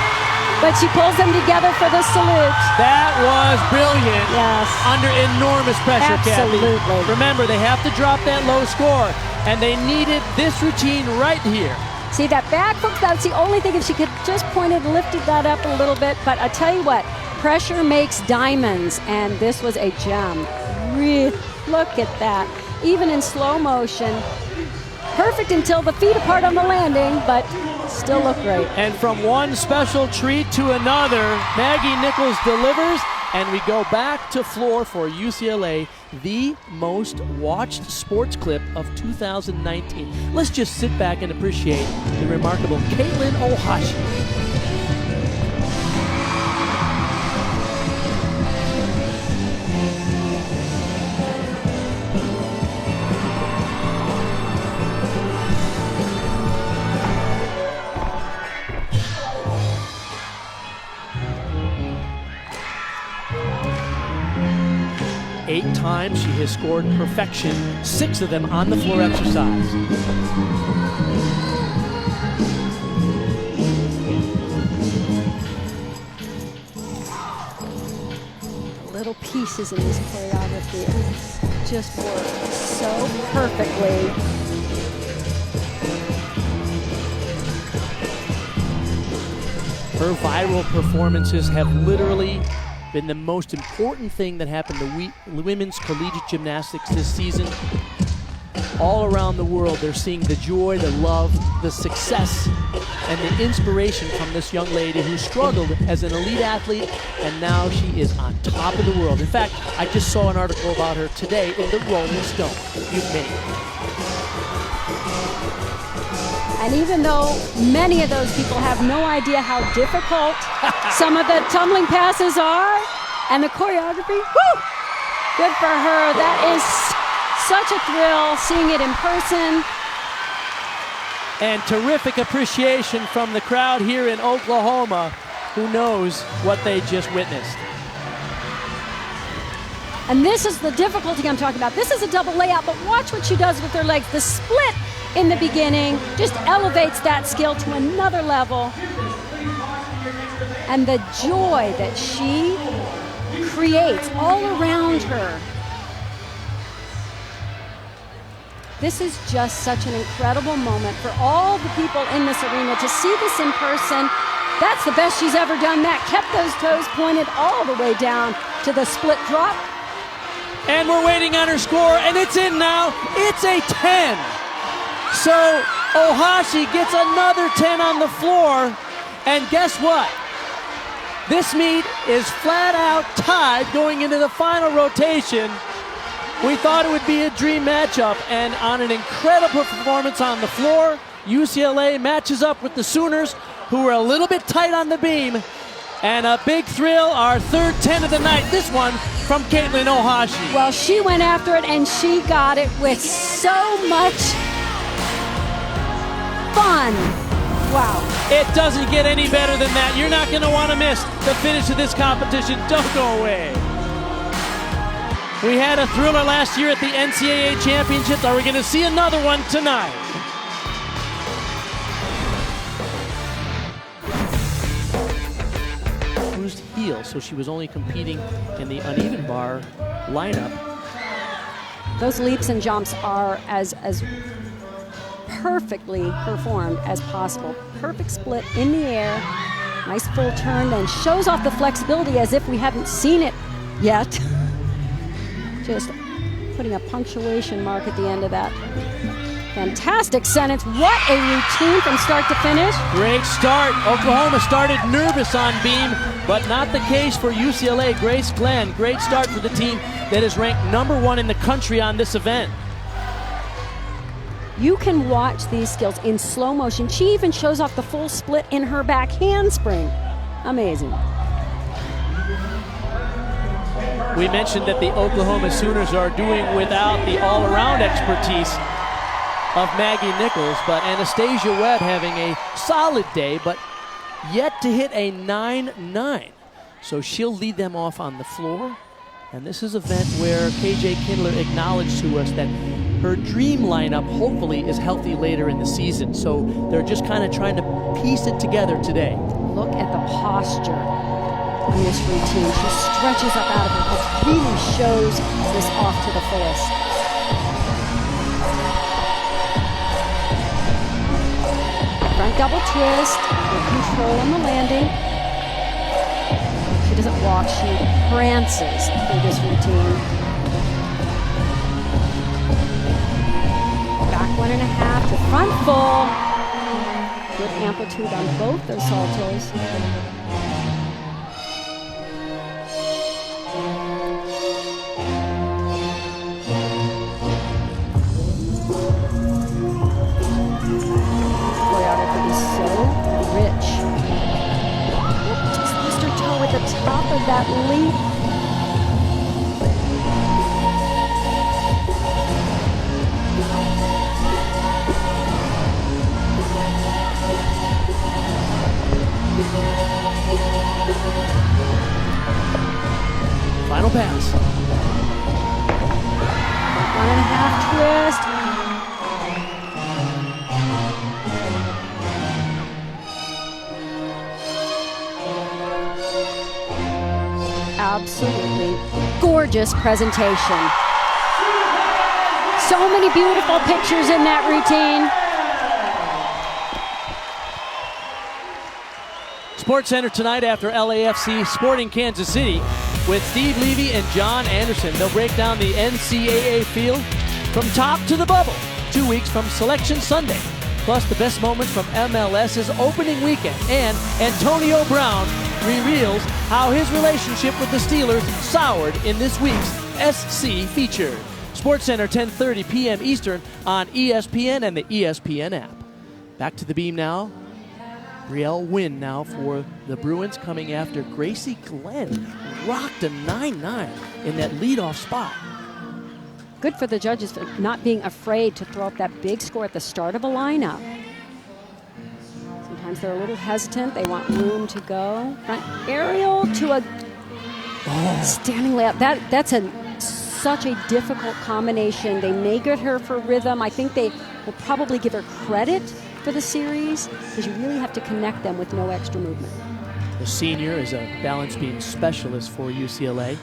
But she pulls them together for the salute. That was brilliant. Yes. Under enormous pressure, Absolutely. Kathy. Remember, they have to drop that low score, and they needed this routine right here. See that back hook, that's the only thing. If she could just pointed, lifted that up a little bit. But I tell you what, pressure makes diamonds, and this was a gem. Really, look at that. Even in slow motion. Perfect until the feet apart on the landing, but still look great. And from one special treat to another, Maggie Nichols delivers, and we go back to floor for UCLA, the most watched sports clip of 2019. Let's just sit back and appreciate the remarkable Caitlin Ohashi. 8 times she has scored perfection, 6 of them on the floor exercise. Little pieces in this choreography, it just works so perfectly. Her viral performances have literally been the most important thing that happened to women's collegiate gymnastics this season. All around the world, they're seeing the joy, the love, the success, and the inspiration from this young lady who struggled as an elite athlete, and now she is on top of the world. In fact, I just saw an article about her today in the Rolling Stone. You've made it. And even though many of those people have no idea how difficult some of the tumbling passes are, and the choreography, whoo, good for her. That is such a thrill, seeing it in person. And terrific appreciation from the crowd here in Oklahoma, who knows what they just witnessed. And this is the difficulty I'm talking about. This is a double layout, but watch what she does with her legs. The split in the beginning just elevates that skill to another level. And the joy that she creates all around her. This is just such an incredible moment for all the people in this arena to see this in person. That's the best she's ever done that. Kept those toes pointed all the way down to the split drop. And we're waiting on her score, and it's in now. It's a 10. So Ohashi gets another 10 on the floor. And guess what? This meet is flat out tied going into the final rotation. We thought it would be a dream matchup, and on an incredible performance on the floor, UCLA matches up with the Sooners, who were a little bit tight on the beam. And a big thrill, our third 10 of the night, this one from Caitlin Ohashi. Well, she went after it, and she got it with so much fun. Wow. It doesn't get any better than that. You're not going to want to miss the finish of this competition. Don't go away. We had a thriller last year at the NCAA Championships. Are we going to see another one tonight? Bruised heel, so she was only competing in the uneven bar lineup. Those leaps and jumps are as perfectly performed as possible. Perfect split in the air, nice full turn, and shows off the flexibility as if we haven't seen it yet. Just putting a punctuation mark at the end of that. Fantastic sentence. What a routine from start to finish. Great start. Oklahoma started nervous on beam, but not the case for UCLA. Grace Glenn, great start for the team that is ranked #1 in the country on this event. You can watch these skills in slow motion. She even shows off the full split in her back handspring. Amazing. We mentioned that the Oklahoma Sooners are doing without the all-around expertise of Maggie Nichols, but Anastasia Webb having a solid day, but yet to hit a 9-9. So she'll lead them off on the floor. And this is an event where KJ Kindler acknowledged to us that her dream lineup hopefully is healthy later in the season. So they're just kind of trying to piece it together today. Look at the posture in this routine. She stretches up out of it, but really shows this off to the fullest. Front double twist with control on the landing. She doesn't walk, she prances through this routine. Back 1.5 to front full. Good amplitude on both those saltos. Choreography is so rich. Just lost her toe at the top of that leap. Final pass. 1.5 twist. Absolutely gorgeous presentation. So many beautiful pictures in that routine. Sports Center tonight after LAFC Sporting Kansas City with Steve Levy and John Anderson. They'll break down the NCAA field from top to the bubble 2 weeks from Selection Sunday. Plus the best moments from MLS's opening weekend. And Antonio Brown reveals how his relationship with the Steelers soured in this week's SC feature. Sports Center, 10:30 p.m. Eastern on ESPN and the ESPN app. Back to the beam now. Brielle Wynn now for the Bruins coming after Gracie Glenn rocked a 9-9 in that leadoff spot. Good for the judges for not being afraid to throw up that big score at the start of a lineup. Sometimes they're a little hesitant. They want room to go. Front aerial to a standing layup. That's a such a difficult combination. They may get her for rhythm. I think they will probably give her credit for the series because you really have to connect them with no extra movement. The senior is a balance beam specialist for UCLA.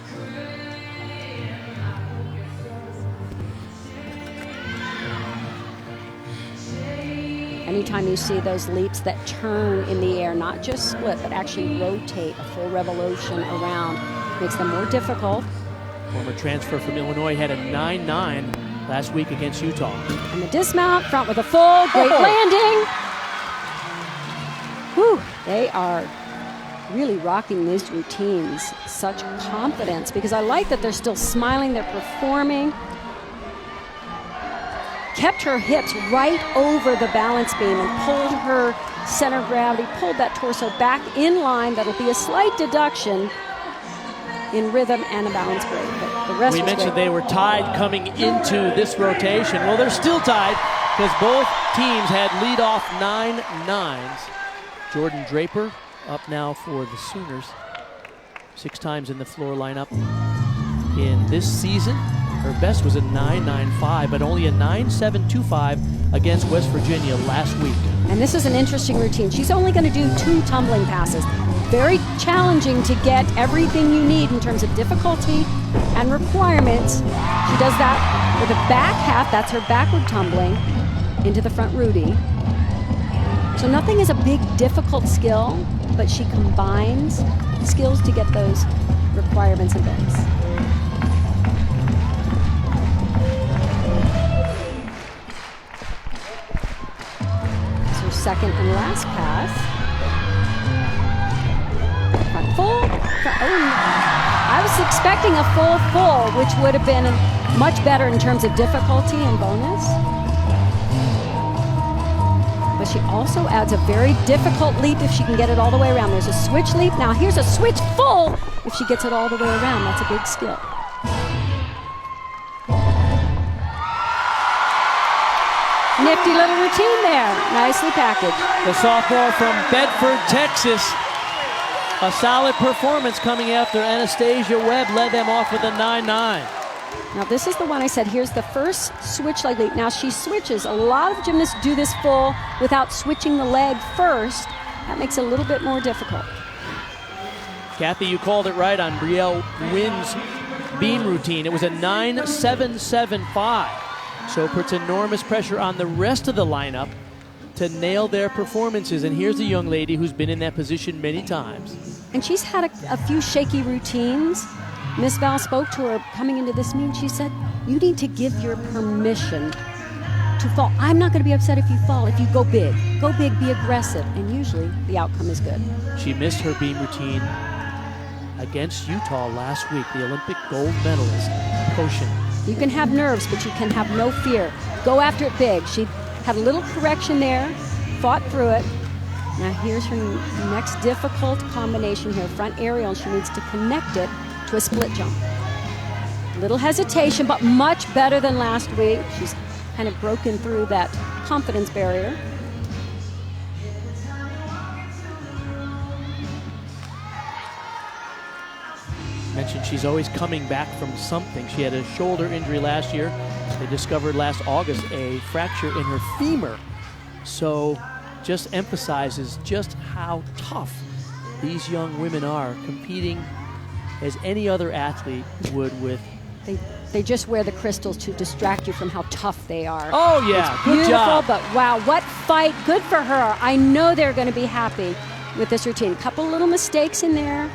Anytime you see those leaps that turn in the air, not just split, but actually rotate a full revolution around, makes them more difficult. Former transfer from Illinois had a 9.9 last week against Utah. And the dismount, front with a full, great landing. Whew, they are really rocking these routines. Such confidence, because I like that they're still smiling, they're performing. Kept her hips right over the balance beam and pulled her center of gravity, pulled that torso back in line. That'll be a slight deduction in rhythm and a balance break. But the rest we was mentioned great. they were tied coming into this rotation. Well, they're still tied because both teams had lead-off 9.9s. Jordan Draper up now for the Sooners. 6 times in the floor lineup in this season. Her best was a 9.95, but only a 9.725 against West Virginia last week. And this is an interesting routine. She's only going to do 2 tumbling passes. Very challenging to get everything you need in terms of difficulty and requirements. She does that with a back half, that's her backward tumbling, into the front Rudy. So nothing is a big difficult skill, but she combines skills to get those requirements and bonus. Second and last pass. Front full. I was expecting a full, which would have been much better in terms of difficulty and bonus. But she also adds a very difficult leap if she can get it all the way around. There's a switch leap. Now here's a switch full if she gets it all the way around. That's a big skill. Nifty little routine there. Nicely packaged. The sophomore from Bedford, Texas. A solid performance coming after Anastasia Webb led them off with a 9.9. Now this is the one I said, here's the first switch leg leap. Now she switches. A lot of gymnasts do this full without switching the leg first. That makes it a little bit more difficult. Kathy, you called it right on Brielle Wynn's beam routine. It was a 9.775. So it puts enormous pressure on the rest of the lineup to nail their performances. And here's a young lady who's been in that position many times. And she's had a few shaky routines. Miss Val spoke to her coming into this meet. She said, you need to give your permission to fall. I'm not going to be upset if you fall, if you go big. Go big, be aggressive. And usually the outcome is good. She missed her beam routine against Utah last week, the Olympic gold medalist, Koshin. You can have nerves, but you can have no fear. Go after it big. She had a little correction there, fought through it. Now here's her next difficult combination here, front aerial, and she needs to connect it to a split jump. Little hesitation, but much better than last week. She's kind of broken through that confidence barrier. Mentioned she's always coming back from something. She had a shoulder injury last year. They discovered last August a fracture in her femur. So just emphasizes just how tough these young women are, competing as any other athlete would with. They just wear the crystals to distract you from how tough they are. Oh yeah, it's good beautiful, job. But wow, what fight. Good for her. I know they're going to be happy with this routine. A couple little mistakes in there,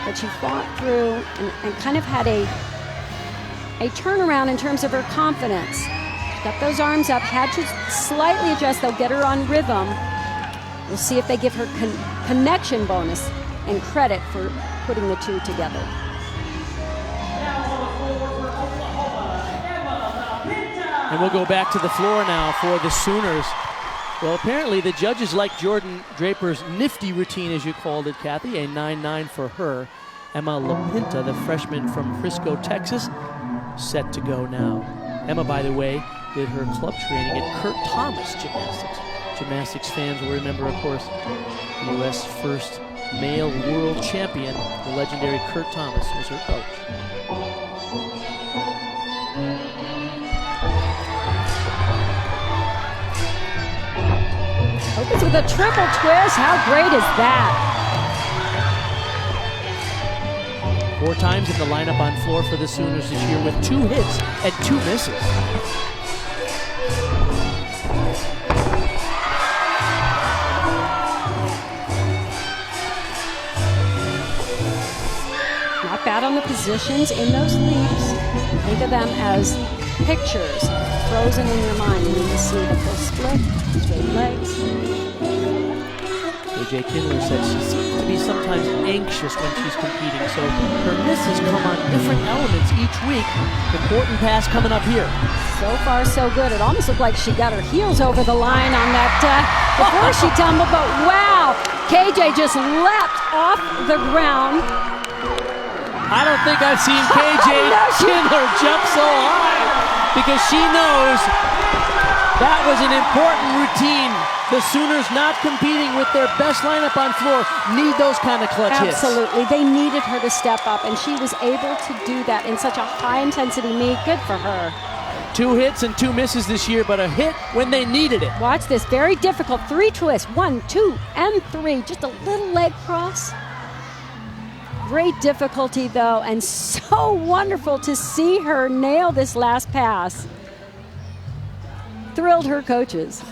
but she fought through and kind of had a turnaround in terms of her confidence. She got those arms up, had to slightly adjust. They'll get her on rhythm. We'll see if they give her connection bonus and credit for putting the two together. And we'll go back to the floor now for the Sooners. Well, apparently the judges like Jordan Draper's nifty routine, as you called it, Kathy, a 9.9 for her. Emma LaPinta, the freshman from Frisco, Texas, set to go now. Emma, by the way, did her club training at Kurt Thomas Gymnastics. Gymnastics fans will remember, of course, the U.S. first male world champion, the legendary Kurt Thomas, was her coach. Opens with a triple twist. How great is that? 4 times in the lineup on floor for the Sooners this year with 2 hits and 2 misses. Not bad on the positions in those leaps. Think of them as pictures frozen in your mind. You need to see the full split, straight legs. AJ Kindler says she seems to be sometimes anxious when she's competing, so her misses come on different elements each week. Important pass coming up here. So far, so good. It almost looked like she got her heels over the line on that before she tumbled, but wow, KJ just leapt off the ground. I don't think I've seen KJ Kindler jump so high because she knows that was an important routine. The Sooners not competing with their best lineup on floor need those kind of clutch hits. Absolutely. They needed her to step up, and she was able to do that in such a high-intensity meet. Good for her. 2 hits and 2 misses this year, but a hit when they needed it. Watch this. Very difficult. 3 twists. 1, 2, and 3. Just a little leg cross. Great difficulty, though, and so wonderful to see her nail this last pass. Thrilled her coaches.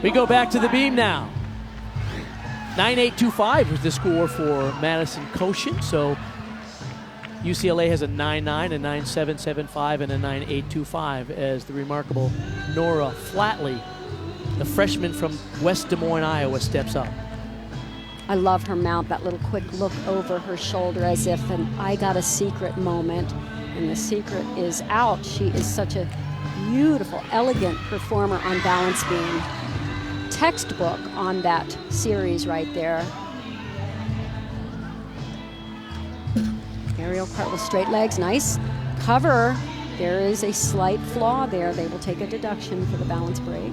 We go back to the beam now. 9.825 was the score for Madison Koshin. So UCLA has a 9.9, a 9.775, and a 9.825 as the remarkable Nora Flatley, the freshman from West Des Moines, Iowa, steps up. I love her mount, that little quick look over her shoulder as if an I got a secret moment. And the secret is out. She is such a beautiful, elegant performer on balance beam. Textbook on that series right there. Aerial cart with straight legs, nice cover. There is a slight flaw there. They will take a deduction for the balance break.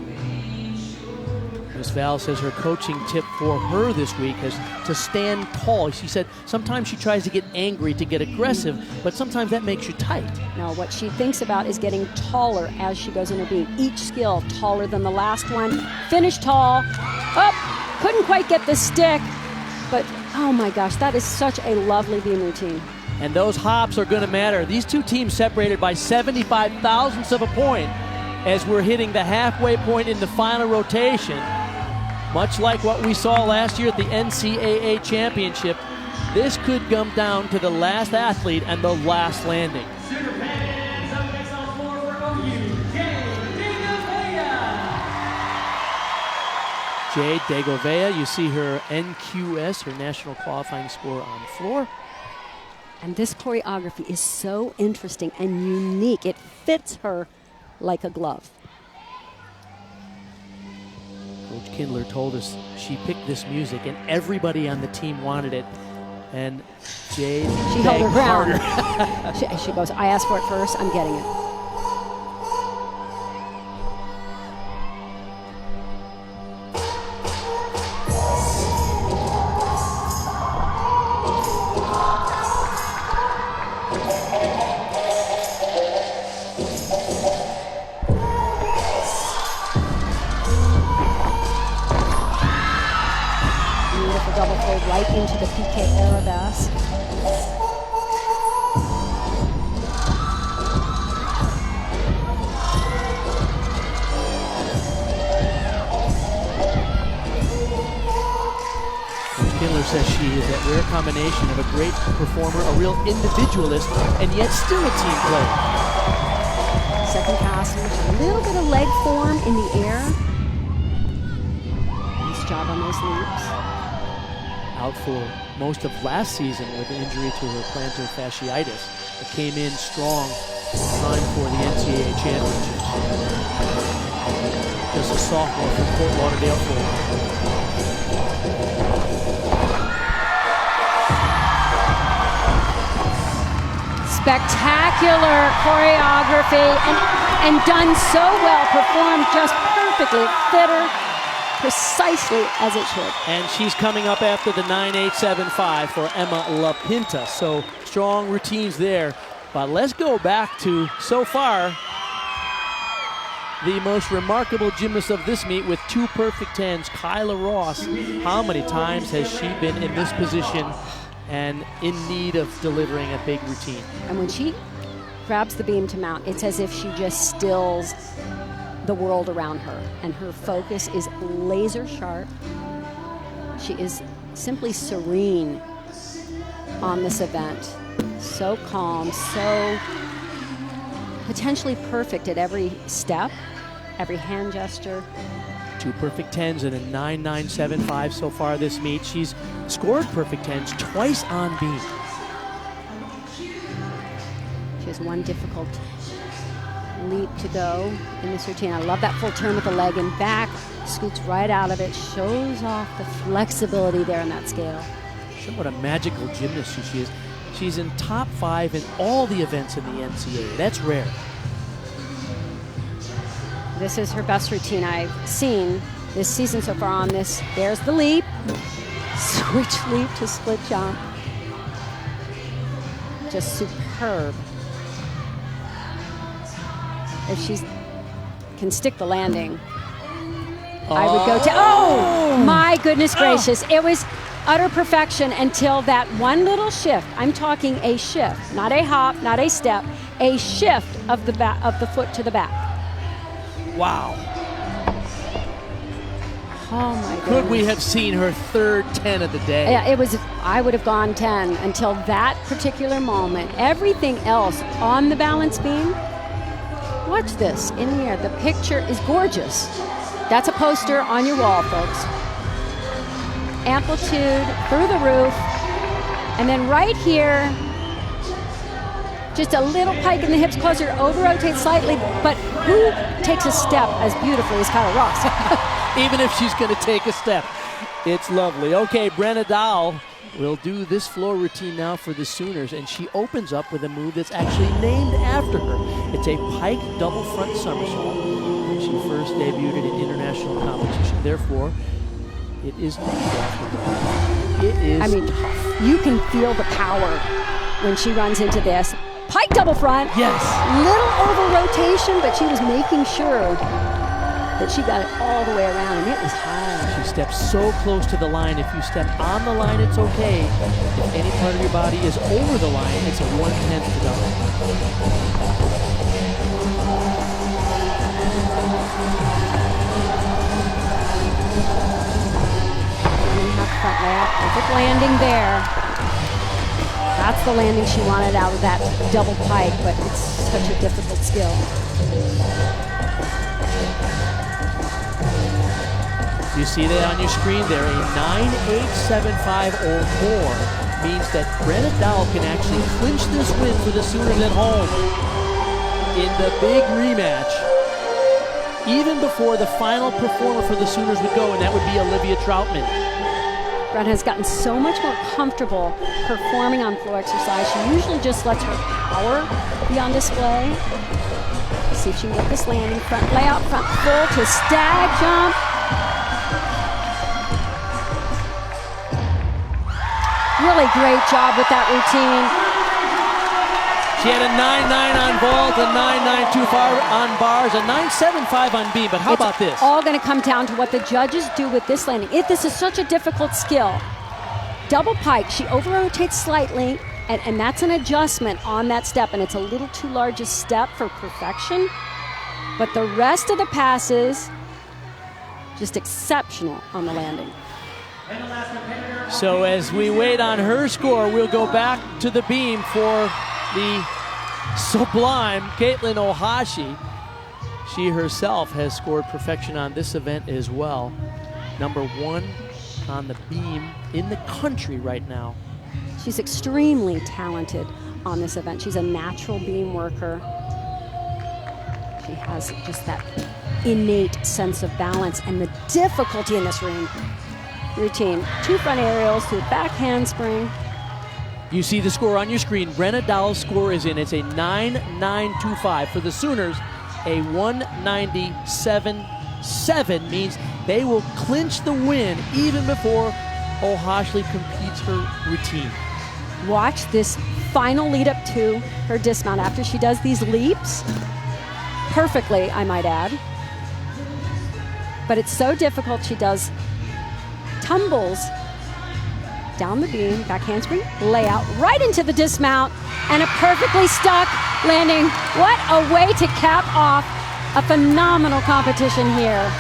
Ms. Val says her coaching tip for her this week is to stand tall. She said sometimes she tries to get angry, to get aggressive, but sometimes that makes you tight. Now, what she thinks about is getting taller as she goes in her beam. Each skill taller than the last one. Finish tall. Oh, couldn't quite get the stick, but oh my gosh, that is such a lovely beam routine. And those hops are going to matter. These 2 teams separated by 75 thousandths of a point as we're hitting the halfway point in the final rotation. Much like what we saw last year at the NCAA championship, this could come down to the last athlete and the last landing. Jade Degovea, you see her NQS, her national qualifying score on the floor. And this choreography is so interesting and unique. It fits her like a glove. Coach Kindler told us she picked this music and everybody on the team wanted it. And Jade she held her ground. harder. she goes, I asked for it first, I'm getting it. Double fold right into the PK Arabesque. Coach Kindler says she is that rare combination of a great performer, a real individualist, and yet still a team player. Second pass, a little bit of leg form in the air. Nice job on those leaps. Out for most of last season with an injury to her plantar fasciitis, but came in strong in time for the NCAA championships. Just a sophomore from Fort Lauderdale, Florida. Spectacular choreography and done so well, performed just perfectly. Fit her precisely as it should. And she's coming up after the 9.875 for Emma LaPinta. So strong routines there. But let's go back to, so far, the most remarkable gymnast of this meet with 2 perfect 10s, Kyla Ross. How many times has she been in this position and in need of delivering a big routine? And when she grabs the beam to mount, it's as if she just stills the world around her, and her focus is laser sharp. She is simply serene on this event. So calm, so potentially perfect at every step, every hand gesture. 2 perfect 10s and a 9.975 so far this meet. She's scored perfect 10s twice on beam. She has 1 difficult leap to go in this routine. I love that full turn with the leg and back, scoots right out of it, shows off the flexibility there in that scale. Show what a magical gymnast she is. She's in top 5 in all the events in the NCAA. That's rare. This is her best routine I've seen this season so far on this. There's the leap, switch leap to split jump. Just superb. If she can stick the landing, I would go to, oh my goodness gracious. It was utter perfection until that one little shift. I'm talking a shift, not a hop, not a step, a shift of the back, of the foot to the back. Wow. Oh my goodness. Could we have seen her 3rd 10 of the day? Yeah, it was, I would have gone 10 until that particular moment. Everything else on the balance beam, watch this in the air. The picture is gorgeous. That's a poster on your wall, folks. Amplitude through the roof, and then right here, just a little pike in the hips, closer, over-rotate slightly, but who takes a step as beautifully as Kyla Ross? Even if she's going to take a step. It's lovely. Okay, Brenna Dow will do this floor routine now for the Sooners, and she opens up with a move that's actually named after her. It's a pike double front somersault. She first debuted it in international competition, therefore, it is named after her. It is tough. You can feel the power when she runs into this. Pike double front. Yes. Little over rotation, but she was making sure that she got it all the way around, and it was high. She steps so close to the line. If you step on the line, it's okay. If any part of your body is over the line, it's a 1/10 deduction. Front layup, perfect landing there. That's the landing she wanted out of that double pike, but it's such a difficult skill. You see that on your screen there, a 9.875 or more means that Brenna Dow can actually clinch this win for the Sooners at home in the big rematch, even before the final performer for the Sooners would go, and that would be Olivia Troutman. Brenna has gotten so much more comfortable performing on floor exercise. She usually just lets her power be on display. Let's see if she can get this landing. Front layout, front full to stag jump. Really great job with that routine. She had a 9.9 on vault, a 9.925 on bars, a 9.75 on beam, but how about this? It's all going to come down to what the judges do with this landing. This is such a difficult skill. Double pike, she over-rotates slightly, and that's an adjustment on that step, and it's a little too large a step for perfection, but the rest of the passes, just exceptional on the landing. So as we wait on her score, we'll go back to the beam for the sublime Caitlin Ohashi. She herself has scored perfection on this event as well. #1 on the beam in the country right now. She's extremely talented on this event. She's a natural beam worker. She has just that innate sense of balance, and the difficulty in this routine. 2 front aerials to a back handspring. You see the score on your screen. Brenna Dow's score is in. It's a 9.925 for the Sooners, a 197 7 means they will clinch the win even before O'Hoshly completes her routine. Watch this final lead up to her dismount after she does these leaps. Perfectly, I might add. But it's so difficult. She does tumbles down the beam, back handspring, layout, right into the dismount, and a perfectly stuck landing. What a way to cap off a phenomenal competition here.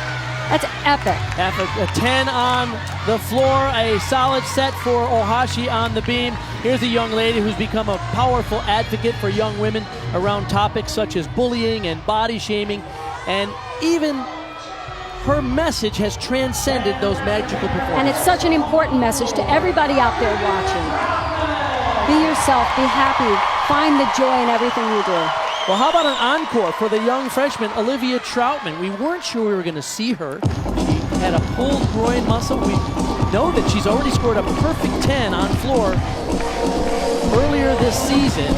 That's epic. After a 10 on the floor, a solid set for Ohashi on the beam. Here's a young lady who's become a powerful advocate for young women around topics such as bullying and body shaming, and even her message has transcended those magical performances. And it's such an important message to everybody out there watching. Be yourself, be happy, find the joy in everything you do. Well, how about an encore for the young freshman, Olivia Troutman? We weren't sure we were going to see her. She had a pulled groin muscle. We know that she's already scored a perfect 10 on floor earlier this season.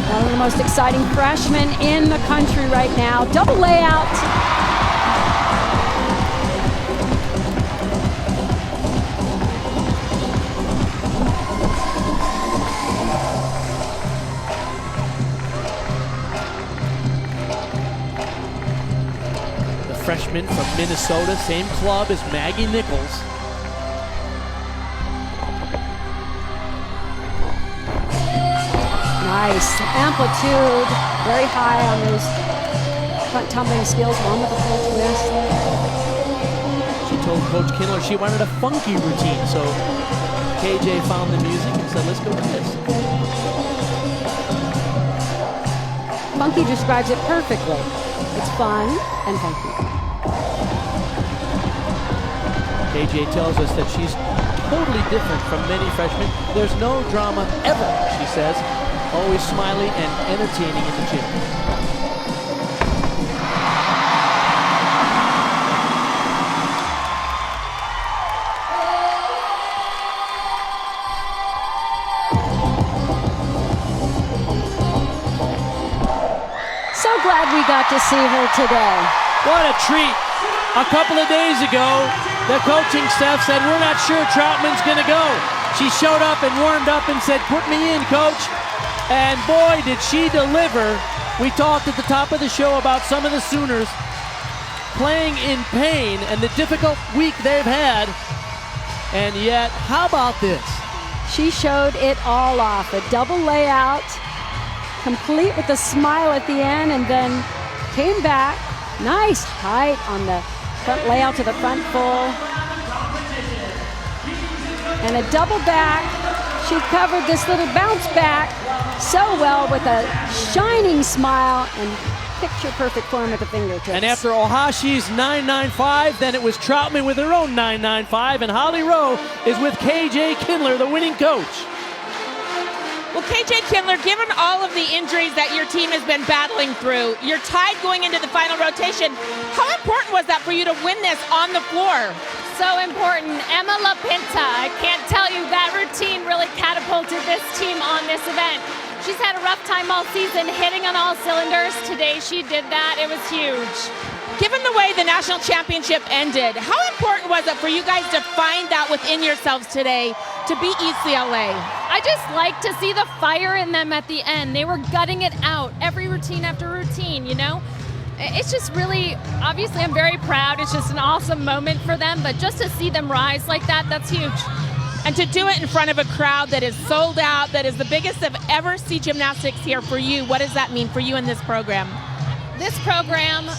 One of the most exciting freshmen in the country right now. Double layout. Freshman from Minnesota, same club as Maggie Nichols. Nice amplitude, very high on those front tumbling skills, one with a full twist. She told Coach Kindler she wanted a funky routine, so KJ found the music and said, let's go with this. Funky describes it perfectly. It's fun and funky. KJ tells us that she's totally different from many freshmen. There's no drama ever, she says. Always smiling and entertaining in the gym. So glad we got to see her today. What a treat. A couple of days ago, the coaching staff said, we're not sure Troutman's going to go. She showed up and warmed up and said, put me in, coach. And boy, did she deliver. We talked at the top of the show about some of the Sooners playing in pain and the difficult week they've had. And yet, how about this? She showed it all off. A double layout, complete with a smile at the end, and then came back. Nice height on the front layout to the front full. And a double back. She covered this little bounce back so well with a shining smile and picture-perfect form at the fingertips. And after Ohashi's 995, then it was Troutman with her own 995, and Holly Rowe is with KJ Kindler, the winning coach. Well, KJ Kindler, given all of the injuries that your team has been battling through, you're tied going into the final rotation. How important was that for you to win this on the floor? So important. Emma LaPinta, I can't tell you, that routine really catapulted this team on this event. She's had a rough time all season, hitting on all cylinders. Today she did that. It was huge. Given the way the national championship ended, how important was it for you guys to find that within yourselves today to beat UCLA? I just like to see the fire in them at the end. They were gutting it out, every routine after routine, you know? It's just really, obviously I'm very proud. It's just an awesome moment for them, but just to see them rise like that, that's huge. And to do it in front of a crowd that is sold out, that is the biggest I've ever seen gymnastics here for you, what does that mean for you in this program? This program,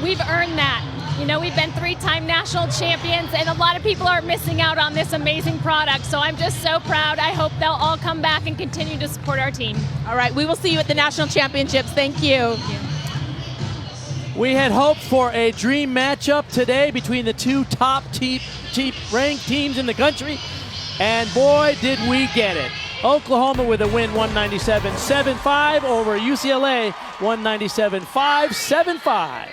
we've earned that. You know, we've been 3-time national champions, and a lot of people are missing out on this amazing product. So I'm just so proud. I hope they'll all come back and continue to support our team. All right, we will see you at the national championships. Thank you. Thank you. We had hoped for a dream matchup today between the two top ranked teams in the country, and boy, did we get it. Oklahoma with a win, 197-75 over UCLA, 197-5-75.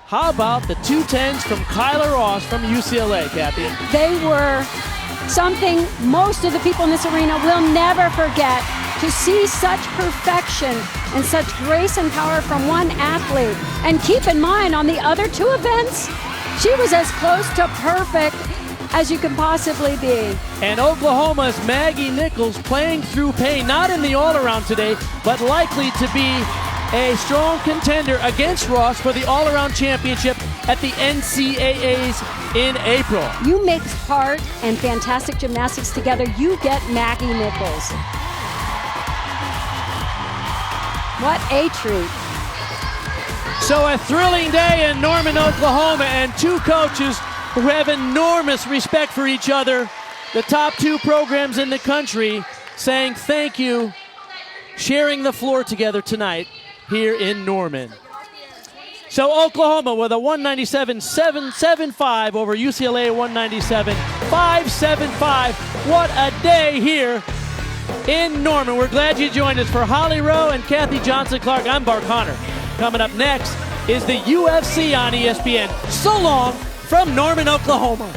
How about the 210s from Kyla Ross from UCLA, Kathy? They were something most of the people in this arena will never forget. to see such perfection and such grace and power from one athlete. And keep in mind, on the other two events, she was as close to perfect as you can possibly be. And Oklahoma's Maggie Nichols playing through pain, not in the all-around today, but likely to be a strong contender against Ross for the all-around championship at the NCAAs in April. You mix part and fantastic gymnastics together, you get Maggie Nichols. What a treat. So a thrilling day in Norman, Oklahoma, and two coaches who have enormous respect for each other, the top two programs in the country, saying thank you, sharing the floor together tonight here in Norman. So Oklahoma with a 197-775 over UCLA 197-575. What a day here in Norman. We're glad you joined us. For Holly Rowe and Kathy Johnson-Clark, I'm Bart Connor. Coming up next is the UFC on ESPN. So long from Norman, Oklahoma.